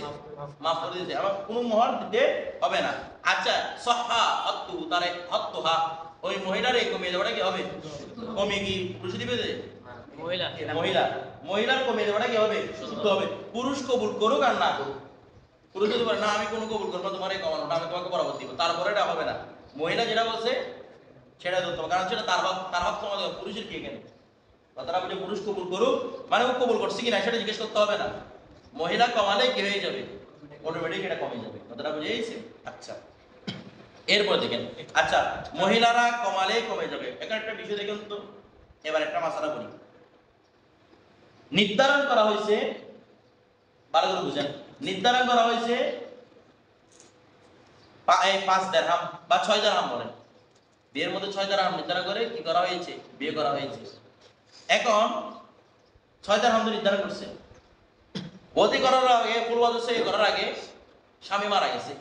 মাফ করে দিয়েছে, আমার কোনো মোহর দিতে হবে না। আচ্ছা সহা হত্তু, তারে হত্তুহা, ওই মহিলার এই কমিয়ে দেওয়াটা কি হবে? কমিয়ে কি পুরুষ দিবে? মহিলার কমিয়ে দেওয়াটা কি হবে? শুদ্ধ হবে। পুরুষ কবুল করুক আর না করুক, পুরুষ যদি বলে না আমি কোনো কবুল করবো না, তোমার এই কমানোটা আমি তোমাকে বরাবর দিব, তারপরে এটা হবে না, মহিলা যেটা বলছে সেটা ধরতে হবে, কারণ সেটা তার হক তোমাদের পুরুষের কি এখানে কথাটা বুঝে পুরুষ কবুল করুক, মানে ও কবুল করছে কিনা সেটা জিজ্ঞেস করতে হবে না। মহিলা কমালে কি হয়ে যাবে, অটোমেটিক এটা কমে যাবে, কথাটা বুঝে গেছে? আচ্ছা এরপর দেখেন, আচ্ছা মহিলারা কমালে কমে যাবে, এখানে একটা বিষয় দেখেন তো। এবার একটা মাসালা বলি, নির্ধারণ করা হয়েছে, ভালো করে বুঝেন, নির্ধারণ করা হয়েছে 5 দিরহাম বা 6 দিরহাম বলেন, বিয়ের মধ্যে 6 দিরহাম নির্ধারণ করে কি করা হয়েছে, বিয়ে করা হয়েছে। এখন 6 দিরহাম নির্ধারণ করছে, ওতি করার আগে পূর্বাদর্শ করার আগে স্বামী মারা গেছে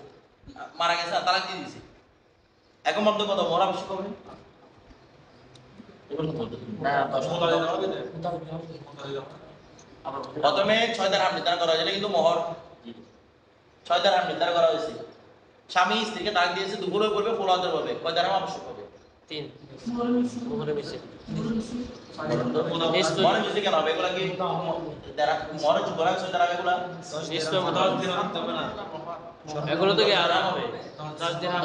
আর তালাক দিয়ে দিয়েছে। এখন মধ্যে কত মরা বেশি কমে? প্রথমে 6 দিরহাম নির্ধারণ করা হয়েছে, কিন্তু মোহর 6 দিরহাম নির্ধারণ করা হয়েছে। স্বামী স্ত্রীকে তালাক দিয়েছে, দুপুরে করবে, পূর্বাদর করবে, কয় দিরহাম আবশ্যক হবে? 3 মোহরে মিশে মনে মিশে কেন হবে এগুলা? কি মনে যোগ করা 6 দিরহাম এগুলা এগুলো তো কি আরাম হবে 10 দিরহাম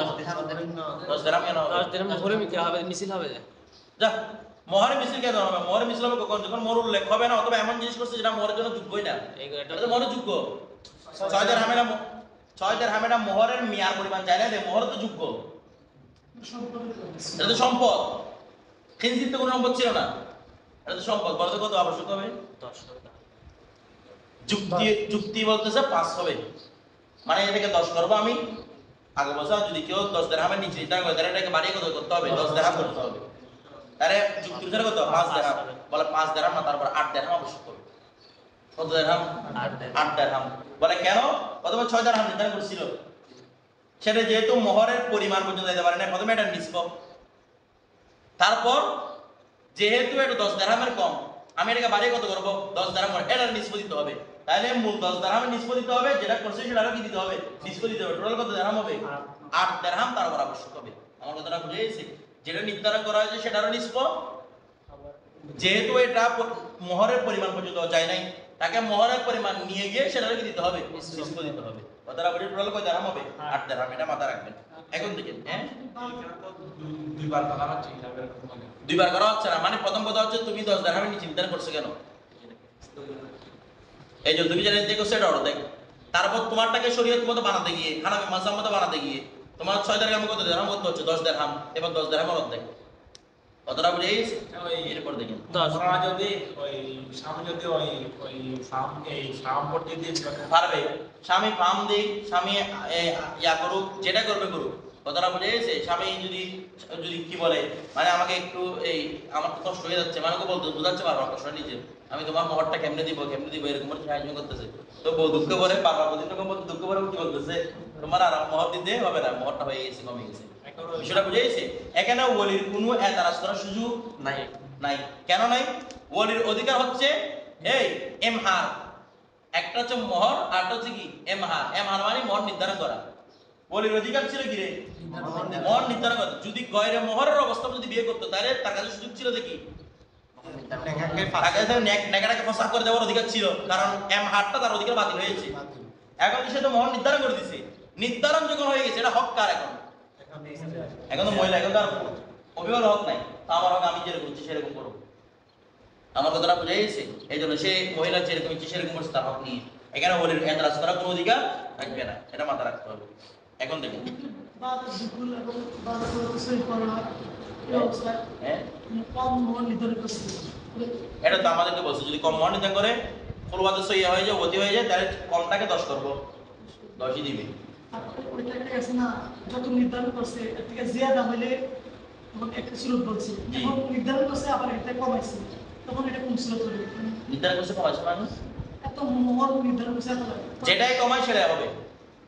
কেন হবে? 10 দিন মোহরে মিশে হবে, মিছিল হবে যা মোহরে মিছিল কেন হবে? মোহরে মিছিল হবে কখন, যখন মোহর উল্লেখ হবে না, অথবা এমন জিনিস করছে যেটা মোহরের জন্য যোগ্যই না, এটা তো মোহরের যোগ্য। 6 দিরহামের মোহরের মিয়ার পরিমাণ চাই না, মোহর তো যোগ্য, এটা তো সম্পদ, খিনজির তো কোনো সম্পদ ছিল না, এটা তো সম্পদ। বলতে কত আবশ্যক হবে? 10 হবে। যুক্তি বলতেছে 5 হবে, মানে এটাকে 10 করবো আমি। আগে বছর যদি কেউ 10 দিরহামের নিচে নির্ধারণ করে, তাহলে এটাকে বাড়িয়ে কত করতে হবে? 10 দিরহাম করতে হবে। তাহলে যুক্তি অনুসারে কত? 5 দিরহাম। বলে 5 দিরহাম না, তারপর 8 দিরহাম আবশ্যক হবে। কত দিরহাম? 8 দিরহাম। বলে কেন? প্রথমে 6 দিরহাম নির্ধারণ করছিল, সেটা যেহেতু মোহরের পরিমাণ পর্যন্ত যেতে পারে না, প্রথমে এটা নিষ্প, তারপর যেহেতু এটা 10 দিরহামের কম, আমি এটাকে বাড়িয়ে কত করবো? 10 দিরহাম করে এটা নিষ্প দিতে হবে। তাহলে মূল 10 দিরহামের নিষ্প দিতে হবে, যেটা করছে সেটারও কি দিতে হবে? নিষ্প দিতে হবে। টোটাল কত দিরহাম হবে? 8 দিরহাম তার উপর আবশ্যক হবে। আমার কথাটা বুঝে গেছে? যেটা নির্ধারণ করা হয়েছে সেটারও নিষ্প, যেহেতু এটা মোহরের পরিমাণ পর্যন্ত যায় নাই, তাকে মোহরের পরিমাণ নিয়ে গিয়ে সেটারও কি দিতে হবে? নিষ্প দিতে হবে। কথাটা বুঝে? টোটাল কত দিরহাম হবে? 8 দিরহাম। এটা মাথায় রাখবেন। এখন দেখেন, হ্যাঁ দুইবার করা হচ্ছে না, মানে প্রথম কথা হচ্ছে তুমি 10 দিরহামের নিচে নির্ধারণ করছো কেন? এই যে তুমি জানেন দেখো সেটা অর্ধেক, তারপর তোমারটাকে শরীয়ত মতো বানাতে গিয়ে, হানাফি মাযহাব মতো বানাতে গিয়ে তোমার 6 দিরহাম কত দিরহাম করতে হচ্ছে? 10 দিরহাম। এবার 10 দিরহামের অর্ধেক, কতটা বুঝে গেছে? এরপর দেখেন, যদি ওই স্বামী যদি ওই ফার্ম করতে দিয়ে পারবে, স্বামী ফার্ম দিক, স্বামী ইয়া করুক, যেটা করবে করুক, কথাটা বুঝে গেছে? স্বামী যদি যদি কি বলে, মানে আমাকে একটু আমার তো কষ্ট হয়ে যাচ্ছে, মানে ওকে বলতে বোঝাচ্ছে পারবা কষ্ট নিজে, আমি তোমার মোহরটা কেমনে দিব এরকম করে সাহায্য করতেছে, তো বউ দুঃখ করে পারবা, প্রতিদিন বলতে দুঃখ করে কি বলতেছে, তোমার আর মোহর দিতে হবে না, মোহরটা হয়ে গেছে, কমে গেছে। বিষয়টা বুঝে গেছে? এখানে ওলির কোনো এতারাজ করার সুযোগ নাই। নাই। কেন নাই? ওলির অধিকার হচ্ছে এই এমহার, একটা হচ্ছে মোহর আর একটা হচ্ছে কি এমহার। এমহার মানে মোহর নির্ধারণ করা। ওলির অধিকার ছিল কি রে? মোহর নির্ধারণ করা। যদি গয়রে মোহরের অবস্থা যদি বিয়ে করতো, তাহলে তার কাছে সুযোগ ছিল দেখি নেকাটাকে ফসাদ করে দেওয়ার অধিকার ছিল, কারণ এমহারটা তার অধিকার বাতিল হয়েছে। এখন সে তো মোহর নির্ধারণ করে দিছে, নির্ধারণ যখন হয়ে গেছে, এটা হক কার এখন? এখন তো মহিলা, এখন তার অভিভাবক হক নাই, তা আমার হক আমি যেরকম ইচ্ছে সেরকম করবো। আমার কথাটা বুঝে গেছে? এই জন্য সে মহিলা যেরকম ইচ্ছে সেরকম করছে, তার হক নিয়ে এখানে ওলির এতরাজ করার কোনো অধিকার থাকবে না, এটা মাথা রাখতে হবে। এখন দেখুন, এটা তো আমাদেরকে বলছে, যদি কম মোহর নির্ধারণ করে ফুলবাদ সই হয়ে যায়, অতি হয়ে যায়, তাহলে কমটাকে 10 করবো, 10ই দিবে। যত নির্ধারণ করছে এর থেকে জিয়াদা হইলে একটা সুরত বলছি, এখন নির্ধারণ করছে আবার এটা কমাইছে, তখন এটা কোন সুরত হবে? নির্ধারণ করছে কমাইছে মানে এত মোহর নির্ধারণ করছে এত যেটাই কমায় সেটাই হবে,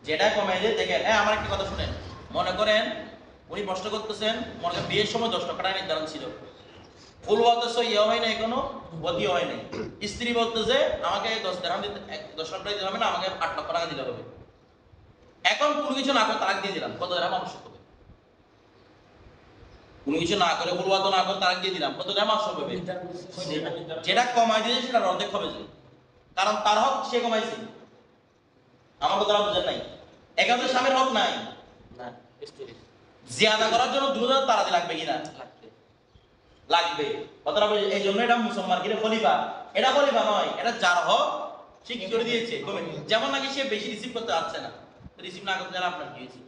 যেটাই কমাই যে দেখেন। হ্যাঁ, আমার একটা কথা শুনেন, মনে করেন উনি প্রশ্ন করতেছেন, মনে করেন বিয়ের সময় 10 টাকা নির্ধারণ ছিল, ফুল বলতেছে ইয়ে হয় নাই, কোনো গতি হয় নাই, স্ত্রী বলতেছে আমাকে 10 দিরহাম দিতে, 10 লাখ টাকা দিতে হবে না, আমাকে 8 লক্ষ টাকা দিতে হবে। এখন কোনো কিছু না করে তালাক দিয়ে দিলাম, কত দিরহাম আবশ্যক হবে? কোনো কিছু না করে, ফুলবাদ না করে তালাক দিয়ে দিলাম, কত দিরহাম আবশ্যক হবে? যেটা কমাই দিয়েছে সেটা অর্ধেক হবে, কারণ তার হক সে কমাইছে। আমার কথাটা বুঝেন নাই? এখানে তো স্বামীর হক নাই, না স্ত্রী জিয়াদা করার জন্য দুজন তারাদি লাগবে কিনা? লাগবে। লাগবে। কথাটা বুঝে, এই জন্য এটা মুসলমান কিরে খলিফা, এটা খলিফা নয়, এটা যার হক সে কি করে দিয়েছে কমে। যেমন নাকি সে বেশি রিসিভ করতে পারছে না, রিসিভ না করতে জানা আপনার কি হয়েছে।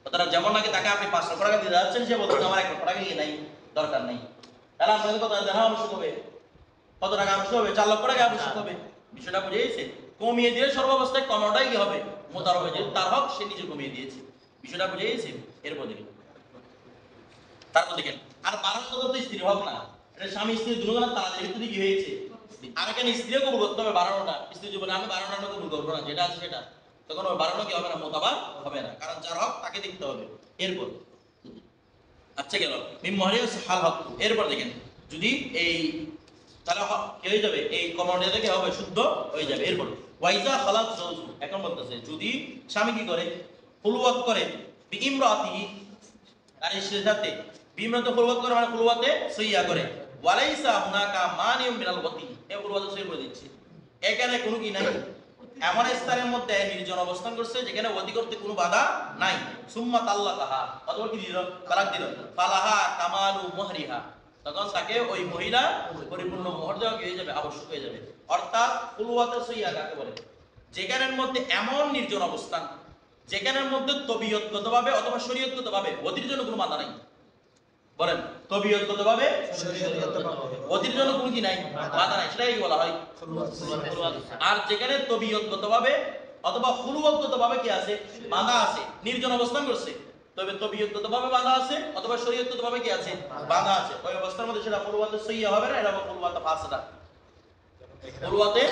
কথাটা যেমন নাকি তাকে আপনি 5 লক্ষ টাকা দিতে যাচ্ছেন, সে বলতে আমার 1 লক্ষ টাকা নিয়ে নাই, দরকার নাই, তাহলে আপনাদের কথা দেখা আবশ্যক হবে। কত টাকা আবশ্যক হবে? 4 লক্ষ টাকা আবশ্যক হবে। বিষয়টা বুঝে গেছে? কমিয়ে দিয়ে সর্বাবস্থায় কমানোটাই কি হবে? মোতারফ হয়ে যাবে, তার হক সে নিজে কমিয়ে দিয়েছে। বিষয়টা বুঝে গেছে? এরপর দেখেন, তারপর দেখেন, আর বাড়ানো তো স্ত্রী হক না, এটা স্বামী স্ত্রী দুজনের তাদের ভিতরে কি হয়েছে। আর এখানে স্ত্রীও কবুল করতে হবে বাড়ানোটা। স্ত্রী যদি বলে আমি বাড়ানোটা কবুল করবো না, যেটা আছে সেটা, তখন ওই বাড়ানো কি হবে না, মোতাবার হবে না, কারণ যার হক তাকে দেখতে হবে। এরপর আচ্ছা গেল মিমহরিয়াস হাল হক। এরপর দেখেন, যদি এই তাহলে কি হয়ে যাবে, এই কমান্ডে থেকে হবে শুদ্ধ হয়ে যাবে। এরপর ওয়াইজা খালাত জাওজু, এখন বলতেছে যদি স্বামী কি করে, খুলওয়াত করে বিইমরাতি, তার স্ত্রীর সাথে, বিইমরাতি খুলওয়াত করে মানে খুলওয়াতে সইয়া করে, ওয়ালাইসা হুনাকা মানিউম মিনাল ওয়াতি, এই খুলওয়াতে সই করে দিচ্ছে, এখানে কোনো কি নাই, এমন স্থানের মধ্যে নির্জন অবস্থান করছে যেখানে ওয়াদি করতে কোনো বাধা নাই। সুম্মা তাল্লাকাহা, অথবা কি দিল, তালাক দিল, ফালাহা কামালু মুহরিহা, তখন তাকে ওই মহিলা পরিপূর্ণ মোহর দেওয়া হয়ে যাবে, আবশ্যক হয়ে যাবে। অর্থাৎ খুলওয়াতে সইয়া কাকে বলে, যেখানের মধ্যে এমন নির্জন অবস্থান, যেখানের মধ্যে তবিয়তগতভাবে অথবা শরীয়তগতভাবে ওদির জন্য কোনো বাধা নাই। বলেন, তবিয়তগতভাবে ওদির জন্য কোনো কি নাই, বাধা নাই, সেটাই বলা হয়। আর যেখানে তবিয়তগতভাবে অথবা খুলওয়াতগতভাবে কি আছে, বাধা আছে, নির্জন অবস্থান করছে, তবে তবিয়তগতভাবে বাধা আছে অথবা শরীয়তগতভাবে কি আছে, বাধা আছে, ওই অবস্থার মধ্যে সেটা খুলওয়াতে সহিহ হবে না, এটা হবে খুলওয়াতে ফাসিদা। খুলওয়াতে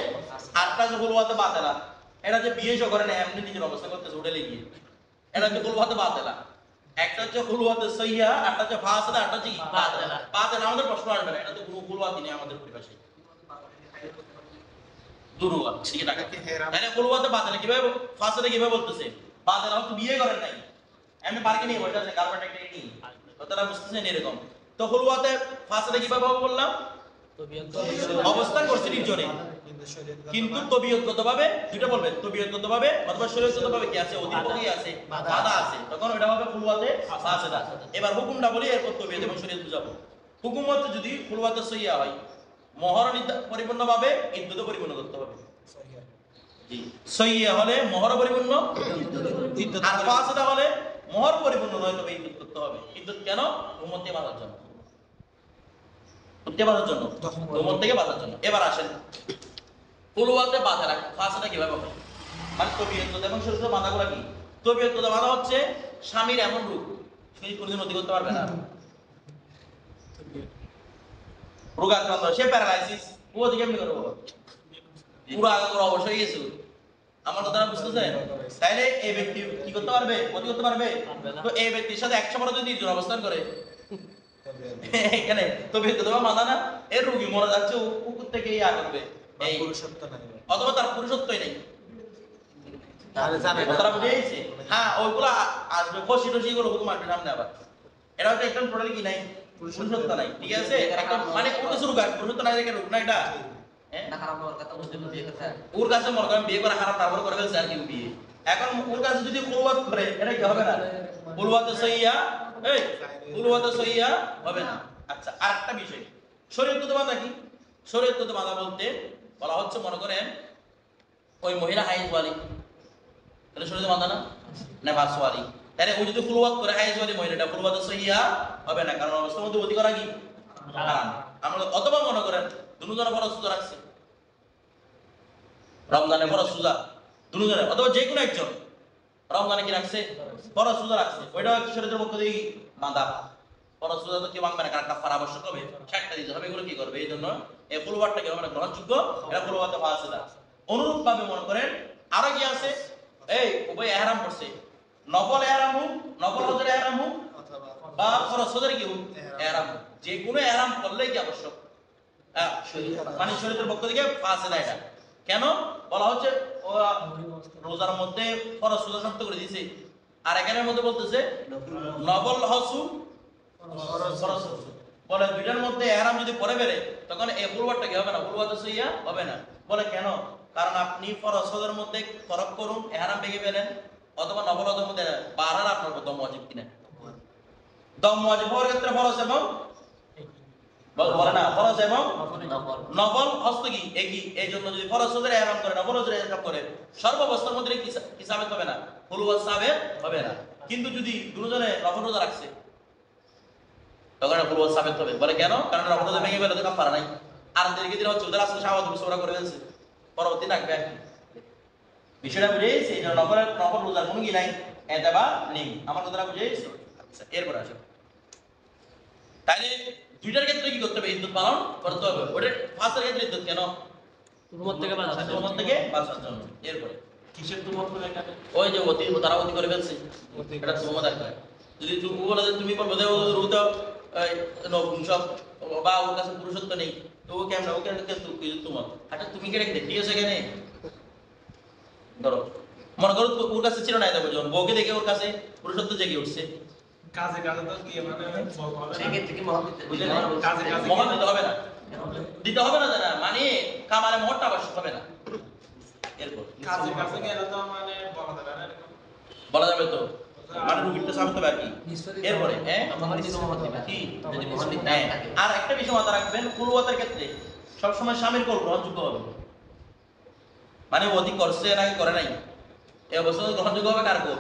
আটটা যে খুলওয়াতে বাতেলা, এটা যে বিয়ে করে না এমনি নিজের অবস্থা করতেছে হোটেলে গিয়ে, এটা হচ্ছে খুলওয়াতে বাতেলা। একটা হচ্ছে খুলওয়াতে সহিহ, একটা হচ্ছে ফাসিদা, একটা হচ্ছে বাতেলা। বাতেলা আমাদের প্রশ্ন আসবে না, এটা তো কোনো খুলওয়াতি নেই আমাদের পরিভাষায়, দুরুয়া ঠিক আছে। তাহলে খুলওয়াতে বাতেলা কিভাবে, ফাসিদা কিভাবে বলতেছে, বাতেলা হচ্ছে বিয়ে করেন নাই, এমনি পার্কে নিয়ে বসে আছে, গার্লফ্রেন্ড একটা নিয়ে, কথাটা বুঝতেছেন এরকম। তো খুলওয়াতে ফাসিদা কিভাবে হবে বললাম, অবস্থান করছে নির্জনে, কিন্তু তবিয়তগতভাবে দুটো বলবেন, তবিয়তগতভাবে অথবা শরীয়তগতভাবে কি আছে, অধিপতি আছে, বাধা আছে, তখন ওটা হবে খুলওয়াতে ফাসিদা। এবার হুকুমটা বলি, এরপর তবিয়ত এবং শরীয়ত বুঝাবো। হুকুম হচ্ছে যদি খুলওয়াতে সহিহ হয়, মোহর পরিপূর্ণভাবে ইদ্যুত পরিপূর্ণ করতে হবে। জি, সহিহ হলে মোহর পরিপূর্ণ, আর ফাসিদা হলে মোহর পরিপূর্ণ নয়, তবে ইদ্যুত করতে হবে। ইদ্যুত কেন? উম্মত থেকে বাঁচার জন্য, বাঁচার জন্য, উম্মত থেকে বাঁচার জন্য। এবার আসেন খুলওয়াতে বাধা রাখে, ফাসিদা কিভাবে হবে, মানে তবিয়ত এবং শরীয়ত বাধাগুলো কি। তবিয়ত বাধা হচ্ছে স্বামীর এমন রূপ সে কোনোদিন নতি করতে পারবে না, রোগাক্রান্ত, সে প্যারালাইসিস, ও দিকে এমনি করবো, পুরো আগে পুরো অবশ্যই গেছে। আমার কথাটা বুঝতেছেন? তাইলে এই ব্যক্তি কি করতে পারবে, ক্ষতি করতে পারবে? তো এই ব্যক্তির সাথে 100 বার যদি নির্জন অবস্থান করে, এখানে তবিয়ত বাধা না, এর রোগী মরে যাচ্ছে, কুকুর থেকে ইয়া করবে, এই পুরুষত্ব নাই, অথবা তার পুরুষত্বই নেই, কথাটা বুঝে গেছে? হ্যাঁ, ওইগুলো আসবে, খসি টসি গুলো হুকুম আসবে সামনে। আবার এটা হচ্ছে একটা টোটালি কি নাই, পুরুষত্ব নাই, ঠিক আছে? একটা মানে ওর কাছে রোগ, পুরুষত্ব নাই দেখে রোগ না এটা, না খারাপ হওয়ার কথা বলতে বিয়ে কথা, ওর কাছে মনে করেন বিয়ে করে হারাম তারপর করে ফেলছে আর কি বিয়ে। এখন ওর কাছে যদি খুলওয়াত করে, এটা কি হবে না, খুলওয়াতে সহিহ, এই খুলওয়াতে সহিহ হবে না। আচ্ছা, আরেকটা বিষয়, শরীয়তগত বাধা কি? শরীয়তগত বাধা বলতে বলা হচ্ছে, মনে করেন ওই মহিলা হাইজ ওয়ালি, তাহলে শরীয়ত বাধা না, নেফাস ওয়ালি, তাহলে ও যদি খুলওয়াত করে হাইজ ওয়ালি মহিলাটা, খুলওয়াতে সহিহ হবে না, কারণ অবস্থার মধ্যে অতি করা কি হারাম। আমরা অথবা মনে করেন দুজনে ফরজ সুজা রাখছে, রমজানে ফরজ সুজা দুজনে, অথবা যে কোনো একজন রমজানে কি রাখছে, ফরজ সুজা রাখছে, ওইটাও একটু শরীয়তের পক্ষ থেকে বাঁধা। ফরজ সুজা তো কেউ ভাঙবে না, কারণ কাফারা আবশ্যক হবে, 60টা দিতে হবে, এগুলো কি করবে, এই জন্য এই খুলওয়াতটা কি হবে না, গ্রহণযোগ্য, এটা খুলওয়াতে ফাসিদা। অনুরূপ ভাবে মনে করেন আরো কি আছে, এই উভয় ইহরাম করছে, নফল ইহরাম হোক, নফল হজের ইহরাম হোক, বা ফরজ হজের কি হোক ইহরাম, যে কোনো ইহরাম করলেই কি আবশ্যক, মানে শরীয়তের পক্ষ থেকে ফাসিদা। এটা কেন বলা হচ্ছে, রোজার মধ্যে ফরজ রোজা শর্ত করে দিয়েছে, আর এখানের মধ্যে বলতেছে নফল হজু ফরজ হজু, বলে দুইটার মধ্যে ইহরাম যদি পরে বেরে, তখন এই খুলওয়াতটা কি হবে না, খুলওয়াতে সহিহ হবে না। বলে কেন? কারণ আপনি ফরজ হজের মধ্যে ফরক করুন, ইহরাম ভেঙে ফেলেন, অথবা নফল হজের মধ্যে বাড়ার আপনার দম ওয়াজিব কিনা, দম ওয়াজিব হওয়ার ক্ষেত্রে ফরজ এবং বলে না ফরজ এবং নফল হস্ত কি একই। এই জন্য যদি ফরজ হজের ইহরাম করে নফল হজের ইহরাম করে সর্বাবস্থার মধ্যে কি সাবেত হবে না, হুলুয়াত সাবেত হবে না। কিন্তু যদি দুজনে নফল রোজা রাখছে তখন হুলুয়াত সাবেত হবে। বলে কেন? কারণ নফল রোজা ভেঙে গেলে তো কাফারা নাই। আর দেরকে দিন হচ্ছে ওদের আসলে শাহাদাত মুসওরা করে ফেলছে, পরবর্তী থাকবে আর কি। বিষয়টা বুঝে গেছে? এই জন্য নফল রোজার কোনো কি নাই, এতবা নেই। আমার কথাটা বুঝে গেছে? আচ্ছা, এরপর আসো। তাইলে দুইটার ক্ষেত্রে কি করতে হবে? ইদ্যুৎ পালন করতে হবে। ওটা ফার্স্টের ক্ষেত্রে ইদ্যুৎ কেন? উম্মত থেকে বাঁচার জন্য। উম্মত থেকে বাঁচার জন্য। এরপরে কিসের তুমত করে এখানে? ওই যে তারা অতি করে ফেলছে, এটা তোমার একটা। যদি তুমি বলো যে তুমি বলবো যে ও তো নপুংসক বা ওর কাছে পুরুষত্ব নেই, তো ও কেমন ওকে তোমার আচ্ছা তুমি কে রেখে ঠিক আছে এখানে ধরো মনে করো ওর কাছে ছিল না, দেখো যখন বউকে দেখে ওর কাছে পুরুষত্ব জেগে উঠছে, কাজে কাজে তো কি মানে সেক্ষেত্রে কি মহৎ বুঝলেন? কাজে কাজে মহৎ দিতে হবে না, দিতে হবে না জানা মানে কামালে মহৎটা আবশ্যক হবে না। এরপর কাজে কাজে গেলে তো মানে বলা যাবে না এরকম। বলা যাবে তো মানে রুগীটা সাবিত হবে আর কি। এরপরে তখন কিছু মহৎ দিবে কি যদি মহৎ দিতে হ্যাঁ, থাকে। আর একটা বিষয় মাথা রাখবেন, কুলওয়াতের ক্ষেত্রে সবসময় স্বামীর কোল গ্রহণযোগ্য হবে, মানে ও অধিক করছে নাকি করে নাই এই অবস্থা গ্রহণযোগ্য হবে কার কোল?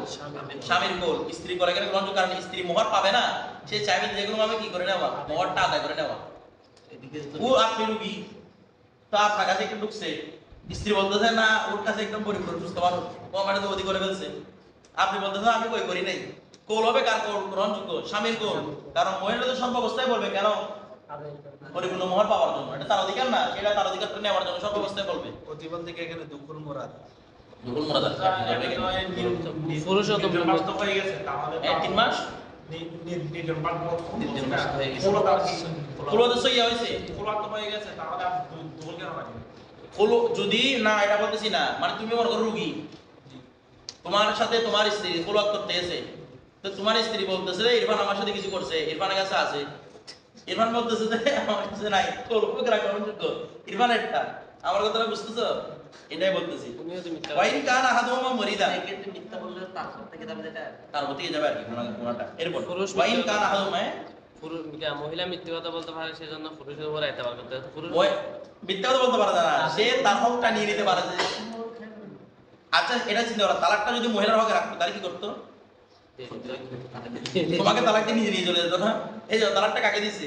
স্বামীর কোল। স্ত্রী করে কেন গ্রহণযোগ্য? কারণ স্ত্রী মোহর পাবে না, সে চাইবে যে কোনো ভাবে কি করে নেওয়া, মোহরটা আদায় করে নেওয়া। এদিকে ও আপনি রুগী তো আপনার কাছে একটু ঢুকছে, স্ত্রী বলতেছে না ওর কাছে একদম পরিপূর্ণ সুস্থ মানুষ, ও মানে তো অধিক করে ফেলছে, আপনি বলতেছেন আমি কই করি নাই। কোল হবে কার কোল গ্রহণযোগ্য? স্বামীর কোল। কারণ মহিলা তো সর্বাবস্থায় বলবে কেন? পরিপূর্ণ মোহর পাওয়ার জন্য। এটা তার অধিকার না, সেটা তার অধিকারটা নেওয়ার জন্য সর্বাবস্থায় বলবে। প্রতিবল থেকে এখানে দুঃখুল মোরাদ দুকুল মোরাদ আছে, আপনি যাবেন এখানে। পুরুষোত্তম নির্বাচ তো হয়ে গেছে তাহলে এই 3 মাস নির্বাচ নির্বাচ হয়ে গেছে। কুলওয়াতে সইয়া হয়েছে। ফুলাত তো হয়ে গেছে তাহলে আর দুঃখুল কেন লাগে? কুলো যদি না, এটা বলতেছি না, মানে তুমি মনে করো রুগী, তোমার সাথে তোমার স্ত্রী কুলওয়াত করতে এসে, তো তোমার স্ত্রী বলতেছে ইরফান আমার সাথে কিছু করছে, ইরফানের কাছে আছে, ইরফান বলতেছে যে আমার কাছে নাই, কুলওয়াত গ্রহণযোগ্য ইরফানেরটা। আমার কথাটা বুঝতেছো? এটাই বলতেছি। তুমিও তো মিথ্যা ওয়াইন কান আহাদুহুমা মরিদা, সেক্ষেত্রে মিথ্যা বললে তারপর থেকে যাবে যেটা তার মধ্যে যাবে আর কি কোনটা। এরপর পুরুষ ওয়াইন কান আহাদুহুমা, মহিলা মিথ্যে কথা বলতে পারে, সেজন্য পুরুষের উপর এতবার করতে হবে। পুরুষ ওই মিথ্যা কথা বলতে পারে না, সে তার হকটা নিয়ে নিতে পারে যে আচ্ছা এটা চিন্তা করো, তালাকটা যদি মহিলার হকে রাখতো তাহলে কি করতো? তোমাকে তালাক দিয়ে নিজে নিয়ে চলে যেত না? এই যে তালাকটা কাকে দিছে?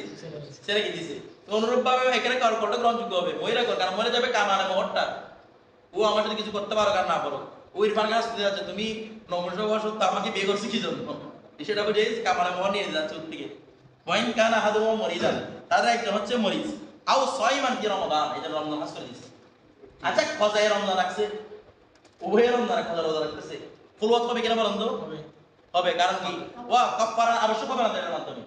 ছেলেকে দিছে। তো অনুরূপ ভাবে এখানে কার কোনটা গ্রহণযোগ্য হবে? মহিলা কর, কারণ মহিলা যাবে কামানে মোহরটা, ও আমার সাথে কিছু করতে পারো আর না পারো, ও ইরফান কাছে আসতে যাচ্ছে, তুমি নমস্কার তো আমাকে বিয়ে করছি কি জন্য? সেটা বুঝে কামানে মোহর নিয়ে যাচ্ছে ওর থেকে। ওয়াইন কান আহাদুহুমা মরিদান, তাদের একজন হচ্ছে মরিচ, আও সাইমান কি রমাদান, এই যে রমজান মাস করে দিছে। আচ্ছা খজায় রমজান রাখছে, উভয় রমজান খজা রোজা রাখতেছে, ফুলওয়াত হবে কিনা বলেন তো? হবে। কারণ কি? ওয়া কাফারা আবশ্যক হবে না এর মাধ্যমে।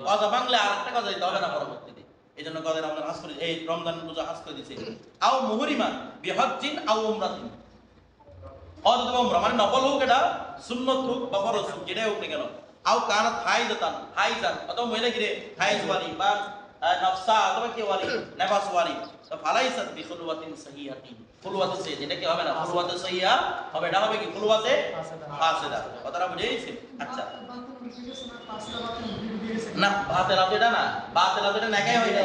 কথা বাংলা আরেকটা কথা দিতে হবে না পরবর্তীতে। এইজন্য কথা রমজান হাজ করে, এই রমজান রোজা হাজ করে দিয়েছে। আও মুহরিমান বিহজ্জিন আও উমরাতিন, অথবা উমরা মানে নফল হোক, এটা সুন্নাত হোক বা ফরজ হোক, যেটাই হোক না কেন। আও কানাত হাইজান অথবা মহিলা গিরে হাইজ ওয়ালি বা নফসা অথবা কি ওয়ালি নেফাস ওয়ালি, তো ফালাইসাত বিখুলওয়াতিন সহিহাতিন, ফুলওয়াতে সে যেটা কি হবে না, ফুলওয়াতে সহিহা হবে, এটা হবে কি ফুলওয়াতে ফাসিদা। কথাটা বুঝেইছেন? আচ্ছা না বাতেলাত এটা না, বাতেলাত এটা নাকাই হয় না,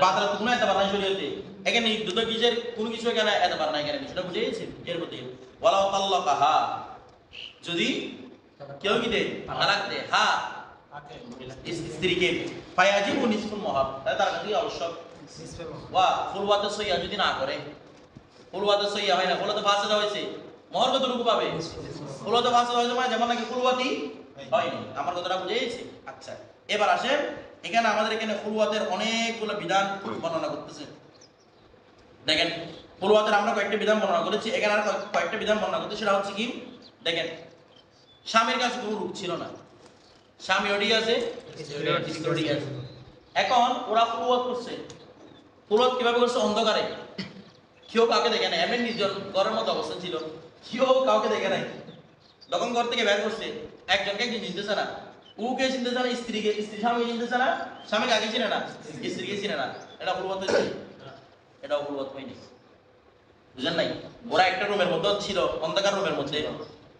বাতেলাত কোনো এত বানাই শরীয়তে এখানে দুটো কিসের কোনো কিছু এখানে এত বার না, এখানে বিষয়টা বুঝেইছেন? এর মধ্যে ওয়ালাউ তাল্লাকাহা, যদি কেউ কি দে তালাক দে হা স্ত্রীকে, ফায়াজিবু নিসফুল মুহর, তাহলে তার কাছে আবশ্যক ওয়া ফুলওয়াতে সহিয়া যদি না করে, ফুলওয়াতে সহিয়া হয় না, ফুলওয়াতে ফাসিদা হয়েছে, মোহর কতটুকু পাবে? ফুলওয়াতে ফাসিদা হয়েছে মানে যেমন নাকি ফুলওয়াতি হয়নি। আমার কথাটা বুঝেইছে? আচ্ছা এবার আসেন, এখানে আমাদের এখানে ফুলওয়াতের অনেকগুলো বিধান বর্ণনা করতেছে। দেখেন ফুলওয়াতের আমরা কয়েকটা বিধান বর্ণনা করেছি, এখানে আর কয়েকটা বিধান বর্ণনা করতে, সেটা হচ্ছে কি দেখেন, স্বামীর কাছে কোনো রূপ ছিল না, স্বামী ওটি আছে, স্ত্রী আছে। এখন ওরা ফুলওয়াত করছে, ফুলওয়াত কিভাবে করছে? অন্ধকারে, কেউ কাউকে দেখে নাই, এমনি নির্জন ঘরের মতো অবস্থা ছিল, কেউ কাউকে দেখে নাই। তখন ঘর থেকে বের করছে, একজনকে একজন চিনতেছে না, ওকে চিনতেছে না, স্ত্রীকে, স্ত্রী স্বামীকে চিনতেছে না, স্বামীকে আগে চিনে না, স্ত্রীকে চিনে না, এটা ফুলওয়াত হয়েছে? এটাও ফুলওয়াত হয়নি, বুঝলেন নাই? ওরা একটা রুমের মধ্যে ছিল, অন্ধকার রুমের মধ্যে,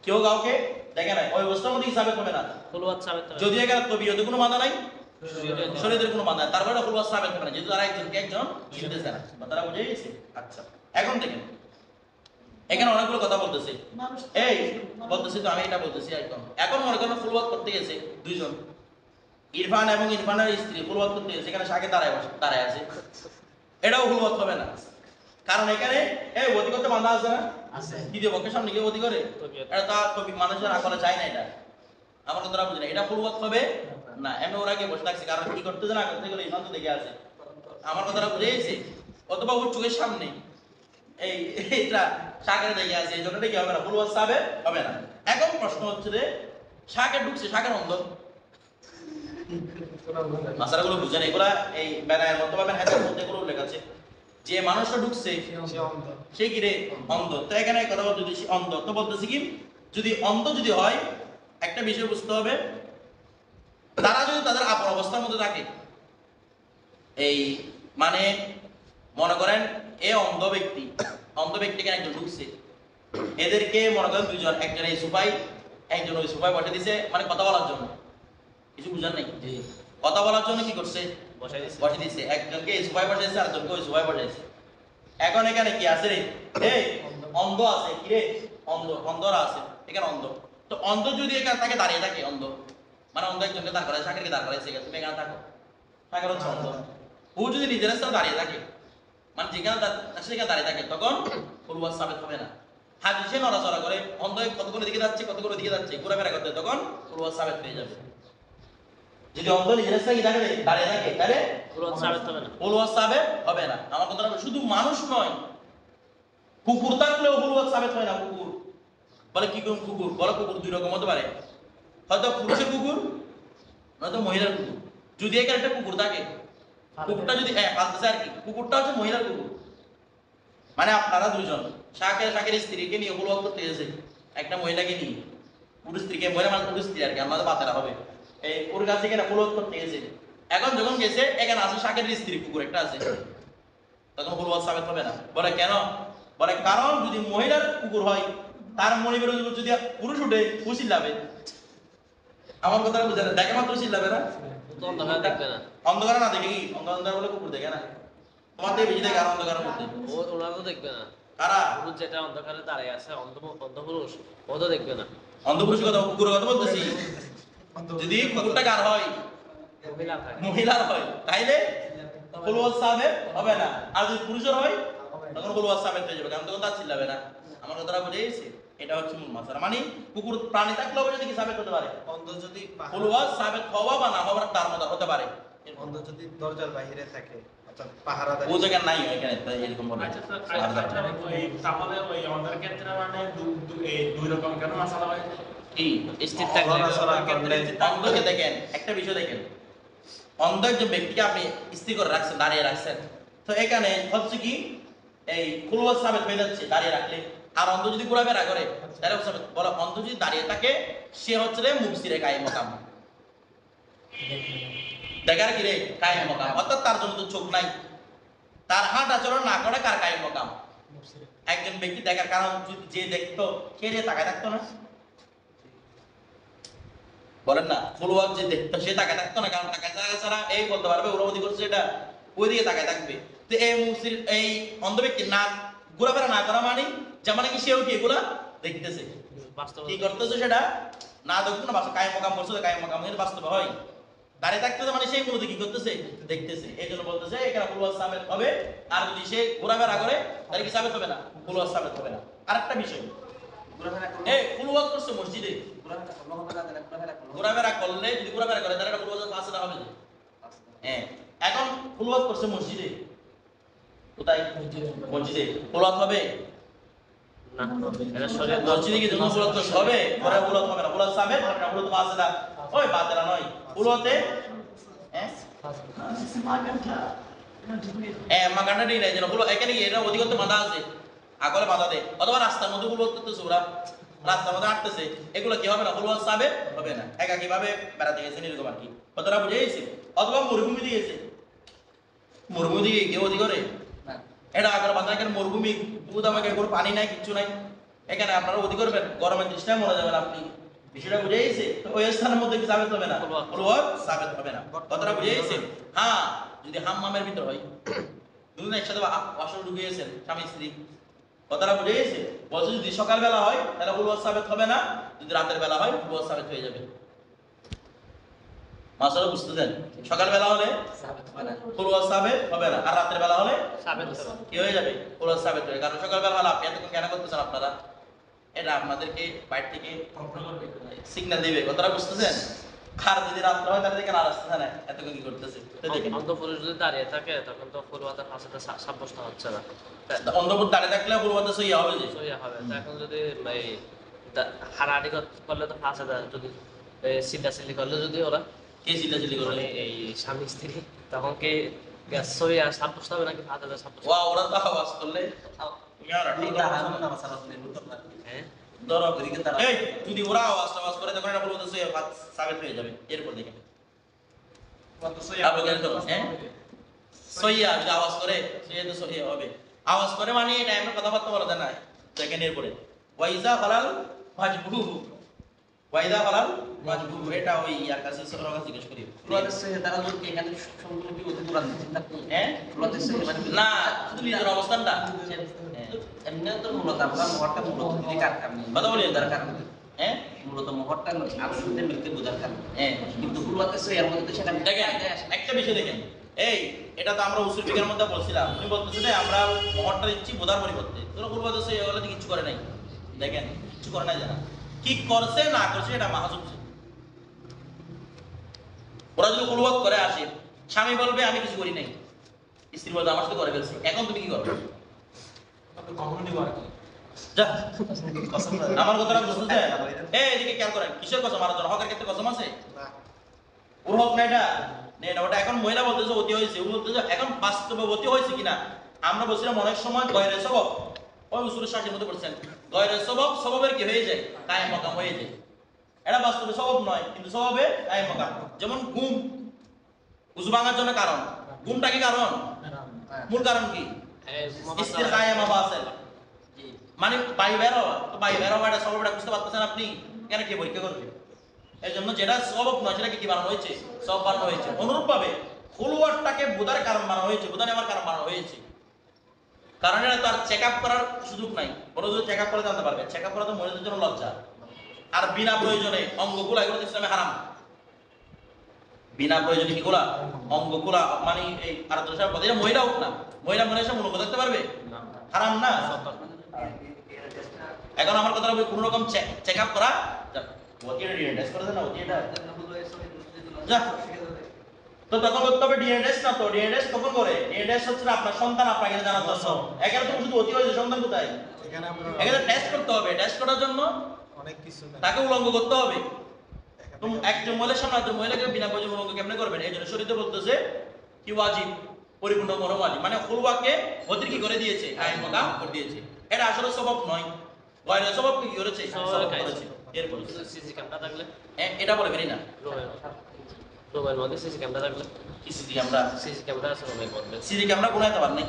কেউ কাউকে দেখে নাই, ওই অবস্থার মধ্যে হিসাবে হবে না। ফুলওয়াত সাবেত হবে। যদি এখানে তবিয়তে কোনো বাধা নাই, শরীয়তে- শরীরের কোনো বাধা নাই, তারপরে ফুলওয়াত সাবেত হবে না, যেহেতু তারা একজনকে একজন চিনতেছে না। তারা বুঝে গেছে? আচ্ছা, এখন দেখেন এখানে অনেকগুলো কথা বলতেছে। মানুষ এই বলতেছি তো, আমি এটা বলতেছি একদম। এখন মনে করেন ফুলওয়াত করতে গেছে দুইজন, ইরফান এবং ইরফানের স্ত্রী ফুলওয়াত করতে গেছে, এখানে সাকে দাঁড়ায় আছে, এটাও ফুলওয়াত হবে না। কারণ এখানে এই ওদি করতে বাধা আছে না, দ্বিতীয় পক্ষের সামনে গিয়ে ওদি করে, এটা তো আর কবি মানুষের আকলে চায় না। এটা আমার কথাটা বুঝি না, এটা ফুলওয়াত হবে না। এমনি ওরা গিয়ে বসে থাকছে, কারণ কি করতেছে না করতে গেলে ইমান তো দেখে আছে। আমার কথাটা বুঝে গেছে? অথবা ওর চোখের সামনে এইটা শাকের দেখে আছে, এই জন্য এটা কি হবে না, ফুলওয়াত সাবেত হবে না। এখন প্রশ্ন হচ্ছে যে শাকে ঢুকছে, শাকের অন্ধ, মাসালাগুলো বুঝেন, এগুলা এই বেলায়ের মধ্যে পাবেন, হাদিসের মধ্যে এগুলো উল্লেখ আছে যে মানুষটা ঢুকছে সে কি রে অন্ধ। তো এখানে কথা বলতে যদি অন্ধ, তো বলতেছি কি যদি অন্ধ যদি হয়, একটা বিষয় বুঝতে হবে, তারা যদি তাদের আপন অবস্থার মধ্যে থাকে, এই মানে মনে করেন এ অন্ধ ব্যক্তিকে একজন ঢুকছে, এদেরকে মনে করেন দুইজন, একজন এই সোফায় একজন ওই সোফায় বসে দিছে, মানে কথা বলার জন্য, কিছু বুঝার নাই, কথা বলার জন্য কি করছে, বসে দিছে, একজনকে এই সোফায় বসাইছে আর একজনকে ওই সোফায় বসাইছে। এখন এখানে কি আছে রে, এই অন্ধ আছে, কি রে অন্ধরা আছে এখানে, অন্ধ। তো অন্ধ যদি এখানে তাকে দাঁড়িয়ে থাকে, অন্ধ মানে অন্ধ একজনকে দাঁড় করায়, শাকেরকে দাঁড় করাইছে, তুমি এখানে থাকো, শাকের হচ্ছে অন্ধ। ও যদি নিজের সাথে দাঁড়িয়ে থাকে, মানে যেখানে সেখানে দাঁড়িয়ে থাকে, তখন ফুলওয়াত সাবেত হবে না। হাদিসে নড়াচড়া করে, অন্ধ কতগুলো দিকে যাচ্ছে, কতগুলো দিকে যাচ্ছে, ঘোরাফেরা করতে, তখন ফুলওয়াত সাবেত হয়ে যাবে। যদি অন্ধ নিজের সাথে দাঁড়িয়ে থাকে, তাহলে ফুলওয়াত সাবেত হবে না। ফুলওয়াত সাবেত হবে না। আমার কথাটা শুধু মানুষ নয়, কুকুর থাকলেও ফুলওয়াত সাবেত হয় না। কুকুর বলে কি কোন কুকুর, বলে কুকুর দুই রকম হতে পারে, হয়তো পুরুষের কুকুর নয়তো মহিলার কুকুর। যদি এখানে একটা কুকুর থাকে, কুকুরটা যদি পালতেছে আর কি, কুকুরটা হচ্ছে মহিলার কুকুর, মানে আপনারা দুইজন শাকের স্ত্রীকে নিয়ে ফুলওয়াত করতে গেছে, একটা মহিলাকে নিয়ে, পুরুষ স্ত্রীকে, মহিলা মানে পুরুষ স্ত্রী আর কি, আমাদের বাতেরা হবে, এই ওর কাছে এখানে ফুলওয়াত করতে গেছে। এখন যখন গেছে, এখানে আছে শাকের স্ত্রী কুকুর একটা আছে, তখন ফুলওয়াত সাবেত হবে না। বলে কেন? বলে কারণ যদি মহিলার কুকুর হয়, তার মনিবের যদি পুরুষ উঠে ও চিল্লাবে। আমার কথা বুঝে না, দেখে মাত্র চিল্লাবে না, তো অন্ধকার দেখবে না। অন্ধকারে না দেখে কি, অন্ধকার বলে কুকুর দেখে না, তোমার থেকে বেশি দেখে আর অন্ধকারের মধ্যে। ওরা তো দেখবে না। কারা? পুরুষ যেটা অন্ধকারে দাঁড়িয়ে আছে, অন্ধ পুরুষ, ও তো দেখবে না। অন্ধপুরুষ কথা, কুকুরের কথা বলতেছি। যদি কুকুরটা কার হয়, মহিলা থাকে। মহিলার হয়, তাইলে ফুলওয়াত সাবেত হবে না। আর যদি পুরুষের হয়, তখন ফুলওয়াত সাবেত হয়ে যাবে, কারণ তখন তার চিল্লাবে না। আমার কথাটা বুঝে গেছে? এটা হচ্ছে মূল মাসালা। মানে কুকুর প্রাণী থাকলেও যদি কি সাবেত হতে পারে, অন্ধ যদি ফুলওয়াত সাবেত হওয়া বা না হওয়ার তার মধ্যে হতে পারে। অন্ধ যদি দরজার বাইরে থাকে, অর্থাৎ পাহারাদার, ও জায়গা নাই এখানে, তাই এরকম বলে। আচ্ছা স্যার, ওই তাহলে ওই অন্ধের ক্ষেত্রে মানে দুই রকম কেন মাসালা হয়? কি স্থির থাকলে অন্ধকে দেখেন, একটা বিষয় দেখেন, অন্ধ একজন ব্যক্তিকে আপনি স্থির করে রাখছেন, দাঁড়িয়ে রাখছেন, তো এখানে হচ্ছে কি এই ফুলওয়াত সাবেত হয়ে যাচ্ছে দাঁড়িয়ে রাখলে। আর অন্ধ যদি ঘোরাফেরা করে, তাহলে বলে অন্ধ যদি দাঁড়িয়ে থাকে, সে হচ্ছে রে মুবসিরে কায়েম মাকাম, দেখার কি রে কায়েম মাকাম, অর্থাৎ তার জন্য তো চোখ নাই, তার হাঁটা চলন না করে কার কায়েম মাকাম। একজন ব্যক্তি দেখার কারণ, যে দেখতো সে যে তাকায় থাকতো না, বলেন না, ফুলওয়াত যে দেখতো সে তাকায় থাকতো না, কারণ তাকায় থাকা ছাড়া এই বলতে পারবে ওরা ওদিকে করছে, এটা ওই দিকে তাকায় থাকবে। তো এই মুবসির, এই অন্ধ ব্যক্তি না ঘোরাফেরা না করা মানে যেমন কি সেও কি এগুলা দেখতেছে, কি করতেছে সেটা না দেখতো না, বাস্তব কায়েম মাকাম করছে, কায়েম মাকাম এর বাস্তবে হয়, দাঁড়িয়ে থাকতেছে মানে সেই মূলত কি করতেছে, দেখতেছে। এই জন্য বলতেছে এখানে ফুলওয়াত সাবেত হবে। আর যদি সে ঘোরাফেরা করে, তাহলে কি সাবেত হবে না, ফুলওয়াত সাবেত হবে না। আরেকটা বিষয়, এই ফুলওয়াত করছে মসজিদে, ঘোরাফেরা করলে, যদি ঘোরাফেরা করে তাহলে এটা ফুলওয়াত ফাসিলা হবে না। হ্যাঁ, এখন ফুলওয়াত করছে মসজিদে, কোথায়? মসজিদে ফুলওয়াত হবে না, এটা শরীয়ত মসজিদে কি জন্য ফুলওয়াত করতে হবে? পরে ফুলওয়াত হবে না, ফুলওয়াত সাবেত হবে না, ফুলওয়াত ফাসিলা, ওই বাতিলা নয় ফুলওয়াতে। হ্যাঁ মাগানটা নেই না, যেন ফুলওয়াত এখানে কি এটা অধিকত্ব বাঁধা আছে, আগলে বাঁধা দেয়, অথবা রাস্তার মধ্যে ফুলওয়াত করতেছে, ওরা রাস্তার মধ্যে হাঁটতেছে, এগুলো কি হবে না, ফুলওয়াত সাবেত হবে না। একাকীভাবে বেড়াতে গেছেন এরকম আর কি, কথাটা বুঝে গেছে। অথবা মরুভূমি দিয়ে গেছে, মরুভূমি দিয়ে কেউ অধি করে এটা আগের বাঁধা, এখানে মরুভূমি, দুধ আমাকে কোনো পানি নাই, কিচ্ছু নাই, এখানে আপনারা অতি করবেন গরমের তৃষ্ণায় মরে যাবেন আপনি বিষয়টা বুঝে গেছে তো ওই স্থানের মধ্যে কি সাবেত হবে না ফুলওয়াত সাবেত হবে না কথাটা বুঝে গেছে হ্যাঁ যদি হাম্মামের ভিতর হয় দুজন একসাথে আসর ঢুকে গেছেন স্বামী স্ত্রী কথাটা বুঝে গেছে বলছে যদি সকালবেলা হয় তাহলে ফুলওয়াত সাবেত হবে না যদি রাতের বেলা হয় ফুলওয়াত সাবেত হয়ে যাবে মাসালা বুঝতেছেন সকালবেলা হলে ফুলওয়াত সাবেত হবে না আর রাতের বেলা হলে সাবেত হবে। কি হয়ে যাবে ফুলওয়াত সাবেত হবে কারণ সকালবেলা হলে আপনি এতক্ষণ কেন করতেছেন আপনারা এটা আপনাদেরকে বাইরে থেকে সিগন্যাল দিবে কথাটা বুঝতেছেন আর যদি রাত্রে হয় তাহলে দেখেন আর আসতেছে না এতক্ষণ কি করতেছে তো দেখেন অন্ধ পুরুষ যদি দাঁড়িয়ে থাকে তখন তো ফুলওয়াতের ফাঁসিতে সাব্যস্ত হচ্ছে না অন্ধপুর দাঁড়িয়ে থাকলে ফুলওয়াতে সই হবে যে সইয়া হবে তো এখন যদি এই হারাহারি করলে তো ফাঁসে দেয় যদি সিল্লাসিল্লি করলে যদি ওরা কে চিল্লাচিল্লি করবে মানে এই স্বামী স্ত্রী তখন কি সইয়া সাব্যস্ত হবে নাকি ফাঁসে দেয় সাব্যস্ত ওয়া ওরা তো আওয়াজ করলে তুমি আর হ্যাঁ ধরো এই যদি ওরা আওয়াজ করে তখন এটা ফুলওয়াতে সই সাবেত হয়ে যাবে এরপর দেখেন আপনি কেন করো হ্যাঁ সইয়া যদি আওয়াজ করে সইয়া তো সই হবে আওয়াজ করে মানে এই টাইমে কথাবার্তা বলা যায় না দেখেন এরপরে ওয়াইজা হালাল মাজবুহু ওয়াইজা হালাল মাজবুহু এটা ওই ইয়ার কাছে সবার কাছে জিজ্ঞেস করি ফুলওয়াতের সহিত তারা যদি এখানে সম্পূর্ণ কি অতি দূরান্তে চিন্তা করি হ্যাঁ ফুলওয়াতের সহিত মানে না শুধু নিজের অবস্থানটা এমনি তো মূলত আমরা মোহরটা মূলত দিদি কার কারণে কথা বলি বোঝার কারণে হ্যাঁ মূলত মোহরটা আলোচনাতে মিলতে বোঝার কারণে হ্যাঁ কিন্তু ফুলওয়াতের সহিত এর মধ্যে সেটা দেখেন একটা বিষয় দেখেন এই এটা তো আমরা উসুল ফিকের মধ্যে বলছিলাম উনি বলতেছে যে আমরা মোহরটা দিচ্ছি বোধার পরিবর্তে তোরা বলবো সে এগুলো কিছু করে নাই দেখেন কিছু করে নাই জানা কি করছে না করছে এটা মাহাজুব ওরা যদি কুলওয়াত করে আসে স্বামী বলবে আমি কিছু করি নাই স্ত্রী বলবে আমার সাথে করে ফেলছি এখন তুমি কি করবে কখনো নিব আর কি যা আমার কথাটা বুঝতেছে এই এদিকে খেয়াল করেন কিসের কসম আর হকের ক্ষেত্রে কসম আছে ওর হক না এটা নেই না ওটা এখন মহিলা বলতেছে অতি হয়েছে ও বলতেছে এখন বাস্তবে অতি হয়েছে কিনা আমরা বলছিলাম অনেক সময় গয়রে সবব ওই উসুলের শাসির মধ্যে পড়ছেন গয়রে সবব সববের কি হয়ে যায় কায়েম মাকাম হয়ে যায় এটা বাস্তবে সবব নয় কিন্তু সববে কায়েম মাকাম যেমন ঘুম উজু ভাঙার জন্য কারণ ঘুমটা কি কারণ মূল কারণ কি স্ত্রীর কায়েম আবাসের মানে বাই বেরো তো বাই বেরো এটা সবটা বুঝতে পারতেছেন আপনি কেন কে পরীক্ষা করবে এই জন্য যেটা সবব নয় সেটাকে কি বানানো হয়েছে সব বানানো হয়েছে অনুরূপভাবে ফুলওয়ারটাকে বোধার কারণ বানানো হয়েছে বোধা নেওয়ার কারণ বানানো হয়েছে কারণ এটা তার চেক আপ করার সুযোগ নাই বড় যদি চেক আপ করে জানতে পারবে চেক আপ করা তো মহিলাদের জন্য লজ্জা আর বিনা প্রয়োজনে অঙ্গগুলা এগুলো ইসলামে হারাম বিনা প্রয়োজনে কিগুলা অঙ্গগুলা মানে এই আর দোষার পথে মহিলা হোক না মহিলা মনে এসে মনে দেখতে পারবে হারাম না এখন আমার কথা হবে কোন রকম চেক আপ করা ওটিটা ডিএনএ টেস্ট করে দেন না ওটিটা যা তো তখন করতে হবে ডিএনএ টেস্ট না তো ডিএনএ টেস্ট কখন করে ডিএনএ টেস্ট হচ্ছে আপনার সন্তান আপনাকে জানার জন্য এখানে তো শুধু অতি হয়েছে সন্তান কোথায় এখানে আমরা এখানে টেস্ট করতে হবে টেস্ট করার জন্য অনেক কিছু না তাকে উলঙ্গ করতে হবে তো একজন মহিলার সামনে একজন মহিলাকে বিনা প্রয়োজন উলঙ্গ কেমনে করবেন এই জন্য শরীয়তে বলতেছে কি ওয়াজিব পরিপূর্ণ মনোওয়াজিব মানে ফুলওয়াকে অতিরিক্ত কি করে দিয়েছে কায়েম মাকাম করে দিয়েছে এটা আসলে সবব নয় গয়রে সবব কি করেছে সবব করেছে এরপর সিসি ক্যামেরা থাকলে এটা বলে বেরি না রুমের মধ্যে সিসি ক্যামেরা থাকলে সিসি ক্যামেরা সিসি ক্যামেরা আছে রুমের মধ্যে সিসি ক্যামেরা কোনো এতবার নেই